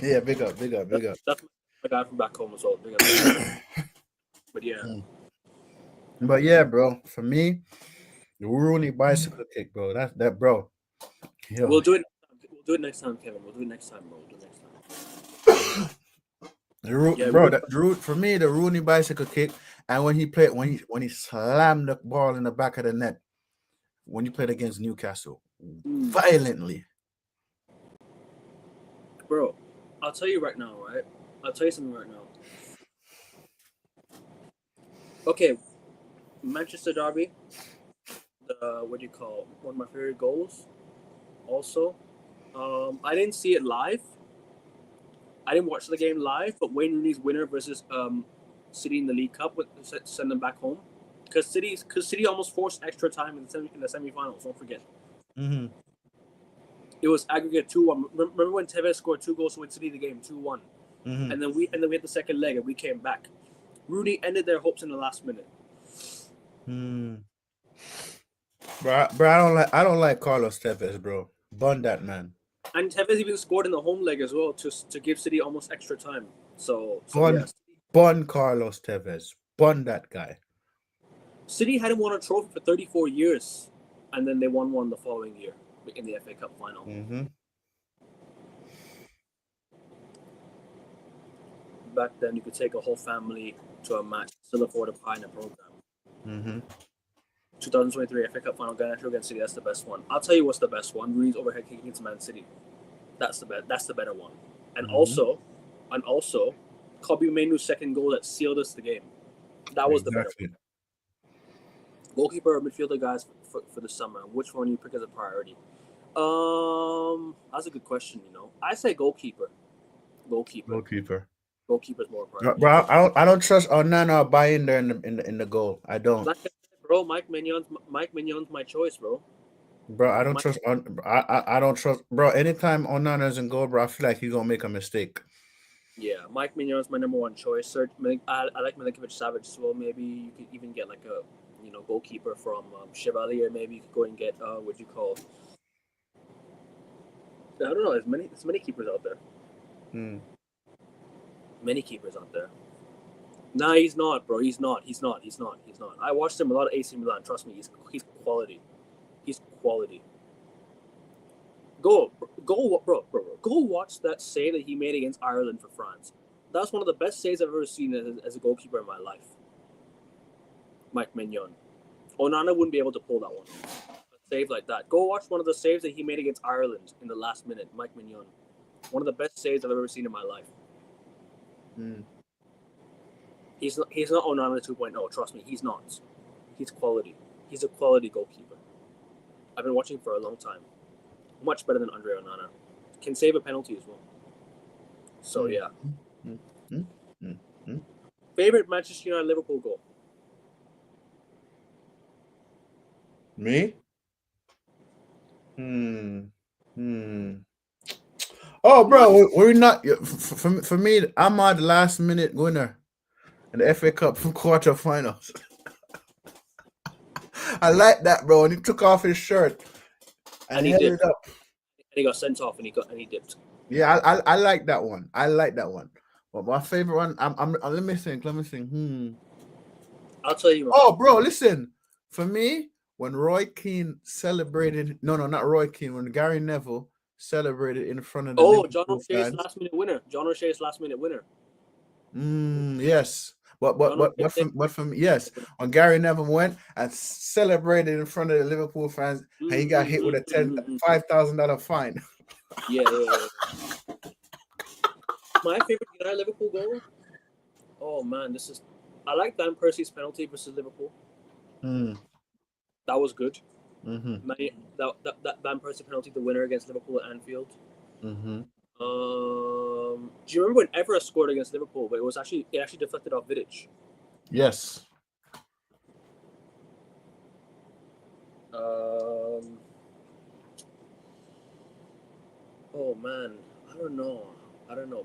Yeah, big up. That's my guy from back home as well. Big up. But yeah. But yeah, bro. For me, the Rooney bicycle kick, bro. That, bro. Yo. We'll do it next time, Kevin. We'll do it next time, bro. We'll do it next time. For me, the Rooney bicycle kick, and when he slammed the ball in the back of the net when he played against Newcastle violently. Bro, I'll tell you right now, right? I'll tell you something right now. Okay, Manchester derby. What do you call it? One of my favorite goals. Also, I didn't see it live. I didn't watch the game live, but Wayne Rooney's winner versus City in the League Cup would send them back home because City almost forced extra time in the semifinals. Don't forget. It was aggregate 2-1. Remember when Tevez scored 2 goals to win City the game 2-1, and then we had the second leg and we came back. Rooney ended their hopes in the last minute. Bro, I don't like Carlos Tevez, bro. Bun that man. And Tevez even scored in the home leg as well to give City almost extra time. Bun Carlos Tevez. Bun that guy. City hadn't won a trophy for 34 years, and then they won one the following year in the FA Cup final. Back then, you could take a whole family to a match, still afford a pie in a program. 2023 FA Cup final, Garnacho against City. That's the best one. I'll tell you what's the best one. Rooney's overhead kick against Man City. That's the better one. And also, Kobe Mainoo's second goal that sealed us the game. That was the better one. Goalkeeper or midfielder, guys, for the summer? Which one you pick as a priority? That's a good question. I say goalkeeper. Goalkeeper. Goalkeeper. Goalkeeper's more Bro, priority. I don't trust Onana or buy in there in the goal. I don't. Like I said, bro, Mike Mignon's my choice, bro. Bro, I don't Mike, trust I don't trust bro. Anytime Onana's in goal, bro, I feel like he's gonna make a mistake. yeah, Mike Mignon's my number one choice. I like Milinkovic Savic as well. Maybe you could even get like a goalkeeper from Chevalier. Maybe you could go and get what you call. I don't know. There's many keepers out there. Hmm. Many keepers out there. Nah, he's not, bro. He's not. He's not. He's not. He's not. I watched him a lot of AC Milan. Trust me, he's quality. He's quality. Bro. Go watch that save that he made against Ireland for France. That's one of the best saves I've ever seen as a goalkeeper in my life. Mike Mignon. Onana wouldn't be able to pull that one off. A save like that. Go watch one of the saves that he made against Ireland in the last minute. Mike Mignon. One of the best saves I've ever seen in my life. Hmm. He's not Onana 2.0. Trust me, he's not. He's quality. He's a quality goalkeeper. I've been watching for a long time. Much better than Andre Onana. Can save a penalty as well. So Hmm. yeah. Hmm. Hmm. Hmm. Hmm. Favorite Manchester United Liverpool goal? Me? Hmm. Hmm. Oh, My bro, we're not for me. Ahmad last minute winner in the FA Cup quarterfinals. I like that, bro. And he took off his shirt and and he held it dipped. up. And he got sent off and he dipped. Yeah, I like that one. I like that one. But my favorite one, let me think. Let me think. I'll tell you. Oh, bro, listen. For me, when Roy Keane celebrated, no, not Roy Keane, when Gary Neville celebrated in front of the Oh, John Liverpool O'Shea's fans. last minute winner. John O'Shea's last minute winner. Yes. But but John but O'Shea but from but from yes, when Gary Neville went and celebrated in front of the Liverpool fans, and he got hit with a $5,000 fine. Yeah. My favorite United Liverpool goal. Oh man, this is. I like Van Persie's penalty versus Liverpool. Mm, That was good. mm-hmm, That Van Persie penalty, the winner against Liverpool at Anfield. mm-hmm. Do you remember when Everest scored against Liverpool? But it actually deflected off Vidic. Yes. Um, oh man, I don't know.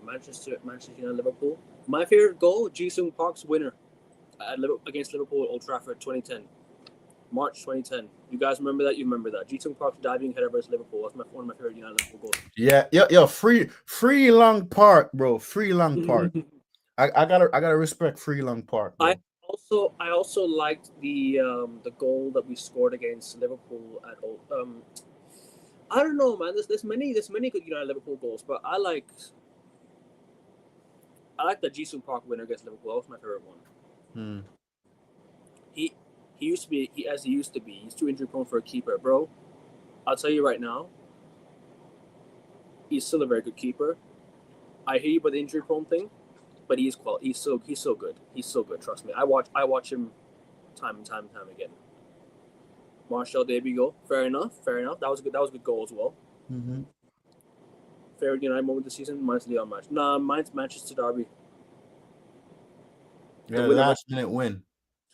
Manchester United, Liverpool. My favorite goal: Ji-sung Park's winner against Liverpool at Old Trafford, 2010, March 2010. You guys remember that? You remember that? Ji-sung Park's diving header versus Liverpool. That's one of my favorite United Liverpool goals. Yeah, yo, free Long Park, bro. Free Long Park. I gotta respect Free Long Park, I bro. I also liked the goal that we scored against Liverpool at Old. I don't know, man. There's many good United Liverpool goals, but I like the Jisung Park winner against Liverpool. That was my favorite one. Hmm. He he used to be as he used to be. He's too injury prone for a keeper, bro. I'll tell you right now, he's still a very good keeper. I hear you about the injury prone thing, but he's quality. He's so good. He's so good. Trust me. I watch him time and time and time again. Marshall, there we go. Fair enough. Fair enough. That was a good goal as well. Mm-hmm. Favorite United moment of the season? Mine's Leon match. Nah, mine's Manchester Derby. The Yeah, winner last minute win.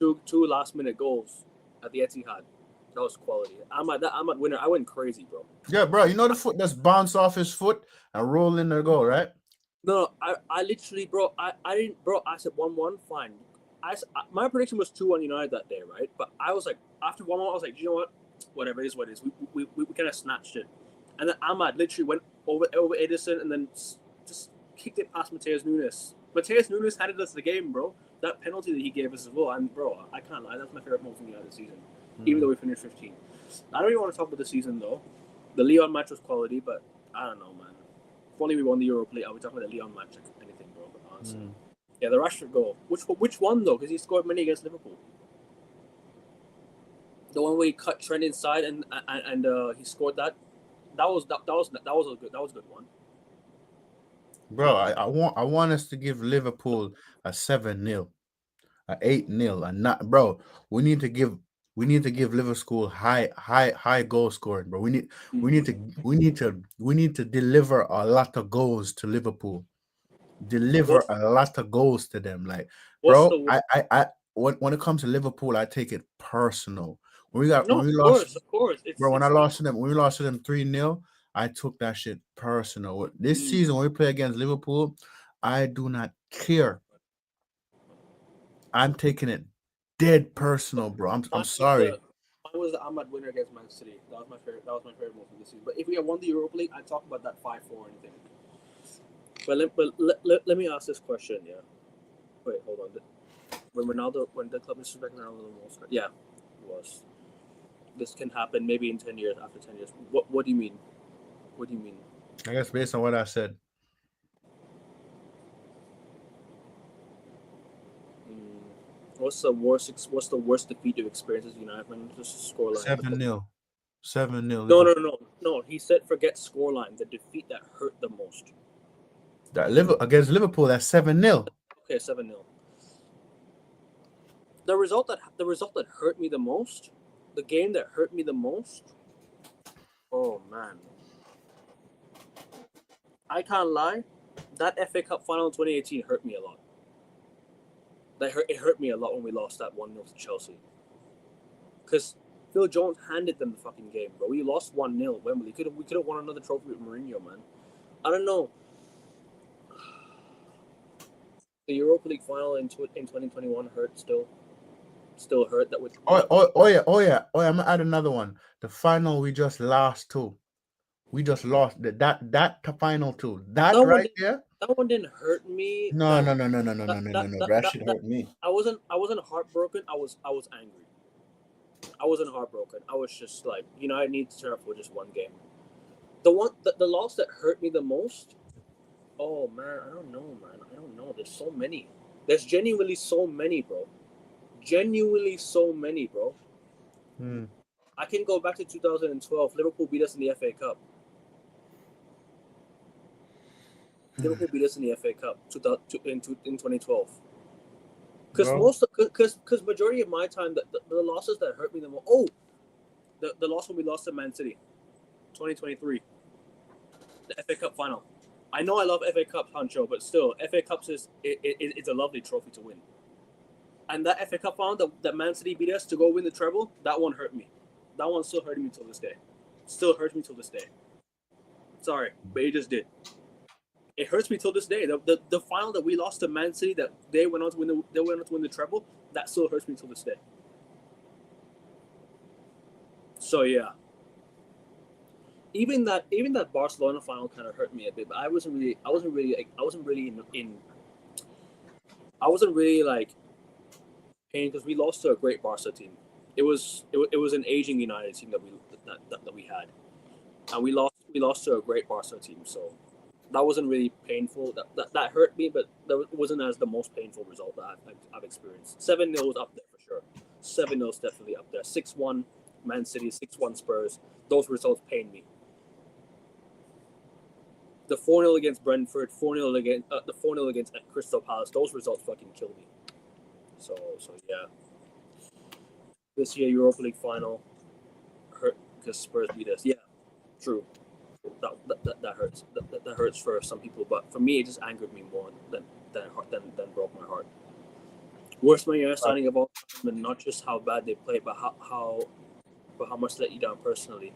two last minute goals at the Etihad. That was quality. I'm at winner. I went crazy, bro. Yeah, bro. You know the foot that's bounced off his foot and roll in the goal, right? No, I literally, bro. I didn't, bro. I said 1-1, fine. My prediction was 2-1 United that day, right? But I was like, after 1-1, I was like, you know what? Whatever, it is what it is. We kind of snatched it, and then Ahmad literally went over Edison and then just kicked it past Mateus Nunes. Mateus Nunes handed us the game, bro. That penalty that he gave us as well, and bro, I can't lie. That's my favorite moment from the United season, even though we finished 15. I don't even want to talk about the season though. The Leon match was quality, but I don't know, man. If only we won the Europa League, I would talk about the Leon match like anything, bro. But honestly, Mm. yeah, the Rashford goal. Which one though? Because he scored many against Liverpool. The one where he cut Trent inside and he scored that. That was a good one. Bro, I want us to give Liverpool a 7-0, a 8-0, and not bro. We need to give we need to give Liverpool high goal scoring, bro. We need to deliver a lot of goals to Liverpool. Deliver What's a lot of goals to them. Like, what's bro, the I when it comes to Liverpool, I take it personal. no? When we lost, Of course. bro, when It's the we lost to them 3-0, I took that shit personal. This mm, season when we play against Liverpool, I do not care. I'm taking it dead personal, bro. I'm mine was the sorry. mine was the Ahmad winner against Man City. That was my favorite. That was my favorite move of the season. But if we had won the Europa League, I'd talk about that 5-4 or anything. Let me ask this question. Yeah. Wait, hold on. When the club disrespected Ronaldo the most, yeah, it was. This can happen maybe in 10 years. After 10 years, what do you mean? What do you mean? I guess based on what I said, Mm, What's the worst defeat you've experienced as a United fan? Just scoreline. 7-0. 7-0 No, no, Liverpool. no, no, no. He said forget scoreline. The defeat that hurt the most. Against Liverpool, that's 7-0. Okay, 7-0. The result that hurt me the most, the game that hurt me the most. Oh man, I can't lie. That FA Cup final in 2018 hurt me a lot. It hurt me a lot when we lost that 1-0 to Chelsea. Because Phil Jones handed them the fucking game, bro. We lost 1-0 at Wembley. We could have won another trophy with Mourinho, man. I don't know. The Europa League final in 2021 hurt still hurt. That with I'm gonna add another one. The final we just lost to. We just lost that final too. That that one right didn't there. that one didn't hurt me. No, no, no, no, no, no, no, That no, no, that no. that That that, shit that hurt me. I wasn't heartbroken. I was angry. I wasn't heartbroken. I was just like, I need to turn up for just one game. The loss that hurt me the most. Oh man, I don't know, man. I don't know. There's so many. There's genuinely so many, bro. Genuinely so many, bro. Hmm. I can go back to 2012. Liverpool beat us in the FA Cup. Liverpool beat us in the FA Cup in 2012. Because Bro, majority of my time, the losses that hurt me the most. Oh, the loss when we lost to Man City, 2023, the FA Cup final. I know I love FA Cup, Hancho, but still, FA Cups it's a lovely trophy to win. And that FA Cup final that Man City beat us to go win the treble, that one hurt me. That one still hurting me till this day. Still hurts me till this day. Sorry, but it just did. It hurts me till this day. The final that we lost to Man City, that they went on to win the treble, that still hurts me till this day. So yeah. Even that Barcelona final kind of hurt me a bit, but I wasn't really like pain because we lost to a great Barca team. It was an aging United team that we had, and we lost to a great Barca team. So that wasn't really painful. That hurt me, but that wasn't as the most painful result that I've experienced. 7-0 was up there for sure. 7-0 is definitely up there. 6-1 Man City, 6-1 Spurs. Those results pain me. The 4-0 against Brentford, 4-0 against Crystal Palace. Those results fucking kill me. So yeah. This year Europa League final hurt because Spurs beat us. Yeah, true. That hurts. That hurts for some people, but for me, it just angered me more than broke my heart. Worst Man United signing of all time, and not just how bad they played, but how much let you down personally.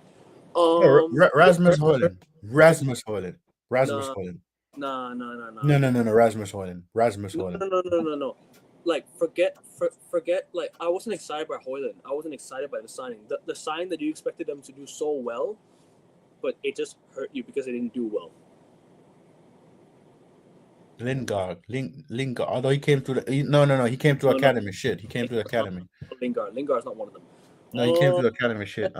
Rasmus Højlund. Rasmus Højlund. Rasmus Nah, Højlund. nah. No. Rasmus Højlund. Rasmus Højlund. No. Like forget. Like I wasn't excited by Højlund. I wasn't excited by the signing. The sign that you expected them to do so well, but it just hurt you because they didn't do well. Lingard. Although he came through no. He came through academy. Shit. He came through academy. Lingard's not one of them. No, he came through academy. Shit.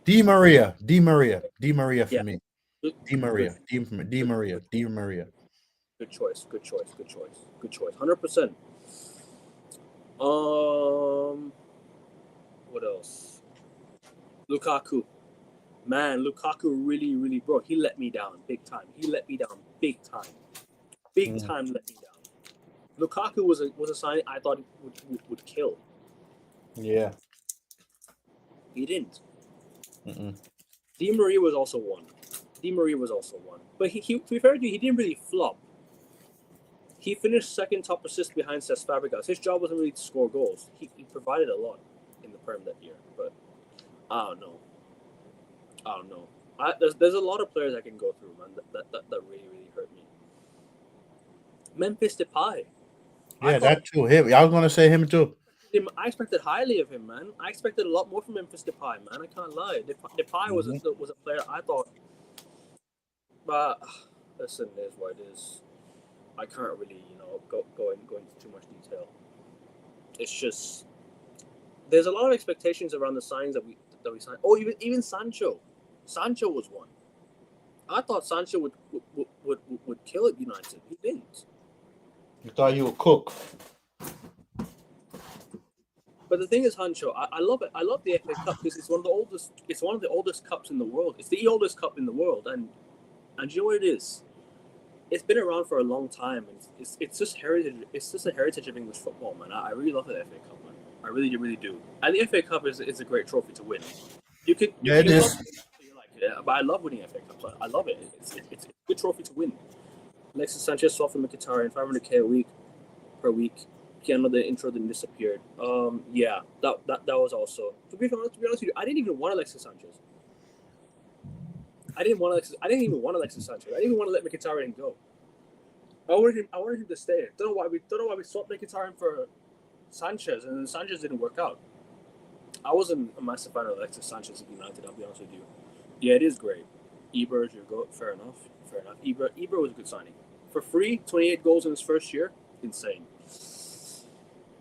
Di Maria for Yeah. me. Di Maria. Good choice. 100%. What else? Lukaku. Man, Lukaku really, bro, he let me down big time. Big time let me down. Lukaku was a signing I thought would kill. Yeah. He didn't. Mm-mm. Di Maria was also one. But he to be fair to you, he didn't really flop. He finished second top assist behind Cesc Fabregas. His job wasn't really to score goals. He provided a lot in the Prem that year, but I don't know. There's a lot of players I can go through, man. That really hurt me. Memphis Depay. I Yeah, thought that too. Him. I was gonna say him too. I expected highly of him, man. I expected a lot more from Memphis Depay, man. I can't lie. Depay was Mm-hmm. a player I thought, but listen, it is what it is. I can't really, go into too much detail. It's just there's a lot of expectations around the signs that we signed. Oh, even Sancho. Sancho was one. I thought Sancho would kill at United. He didn't. You thought you would cook. But the thing is, Sancho, I love it. I love the FA Cup because it's one of the oldest. It's one of the oldest cups in the world. It's the oldest cup in the world, and you know what it is? It's been around for a long time, and it's just heritage. It's just a heritage of English football, man. I really love the FA Cup, man. I really do. And the FA Cup is a great trophy to win. You can Yeah, it you love is. it, like but I love winning FA Cups. I love it. It's a good trophy to win. Alexis Sanchez sold from Mkhitaryan, 500K a week per week. Piano the intro then disappeared. Yeah, that was also to be honest with you, I didn't even want Alexis Sanchez. I didn't even want Alexis Sanchez. I didn't even want to let Mkhitaryan go. I wanted him to stay. Don't know why we swapped Mkhitaryan for Sanchez, and then Sanchez didn't work out. I wasn't a massive fan of Alexis Sanchez at United. I'll be honest with you. Yeah, it is great. Eber is your goat. Fair enough. Eber was a good signing for free. 28 goals in his first year. Insane.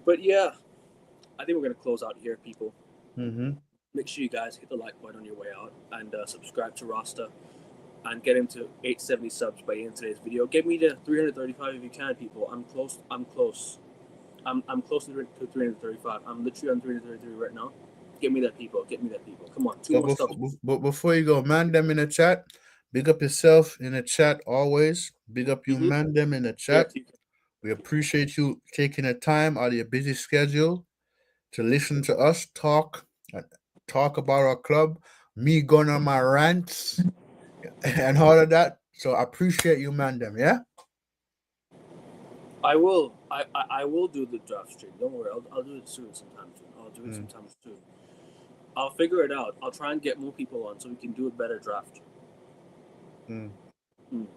But yeah, I think we're gonna close out here, people. Mm-hmm. Make sure you guys hit the like button on your way out and subscribe to Rasta and get him to 870 subs by the end of today's video. Get me to 335 if you can, people. I'm close. I'm close to 335. I'm literally on 333 right now. Get me that, people. Come on, two But more subs. before you go, man them in the chat. Big up yourself in the chat always. Big up you, Mm-hmm. man them in the Yeah, chat. We appreciate you taking the time out of your busy schedule to listen to us talk about our club, me going on my rants and all of that. So I appreciate you, man them, yeah? I will. I will do the draft stream. Don't worry. I'll do it sometime soon. I'll figure it out. I'll try and get more people on so we can do a better draft. Mm. Mm.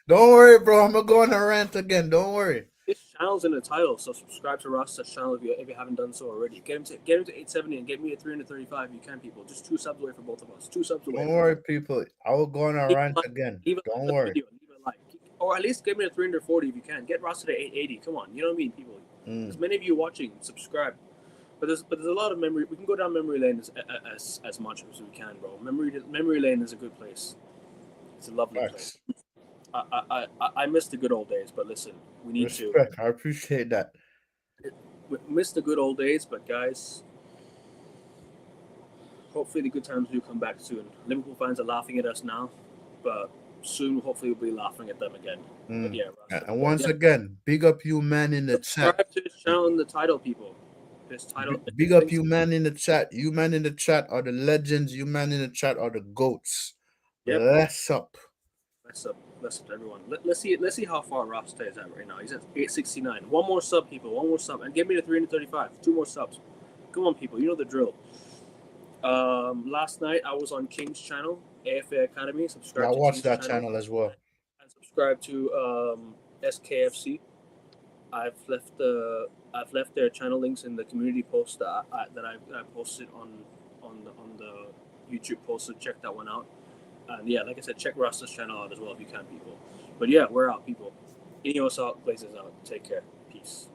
Don't worry, bro. I'm gonna go on a rant again. Don't worry. This channel's in the title, so subscribe to Ross's channel if you haven't done so already. Get him to 870 and get me at 335 if you can, people. Just 2 subs away for both of us. 2 subs away. Don't worry, people. I will go on a Leave rant a like, again. leave a Don't like worry. video, leave a like. Or at least get me to 340 if you can. Get Ross to 880. Come on, you know what I mean, people. There's many of you watching. Subscribe. But there's a lot of memory. We can go down memory lane as much as we can, bro. Memory lane is a good place. It's a lovely place. I miss the good old days, but listen, we need Respect. I appreciate that. We miss the good old days, but guys, hopefully the good times do come back soon. Liverpool fans are laughing at us now, but soon hopefully we'll be laughing at them again. But yeah, and once again, big up you, man, in the chat. Subscribe to his channel in the title, people. His title. Big up you, man, in the chat. You, man, in the chat are the legends. You, man, in the chat are the goats. Yep. Bless up. Bless up to everyone. Let's see how far Rasta is at right now. He's at 869. One more sub, people. One more sub, and get me to 335. 2 more subs. Come on, people. You know the drill. Last night I was on King's channel, AFA Academy. Subscribe. I watched that channel as well. And subscribe to SKFC. I've left their channel links in the community post that I posted on the YouTube post. So check that one out. And yeah, like I said, check Rasta's channel out as well if you can, people. But yeah, we're out, people. Ineos out, Blazers out. Take care. Peace.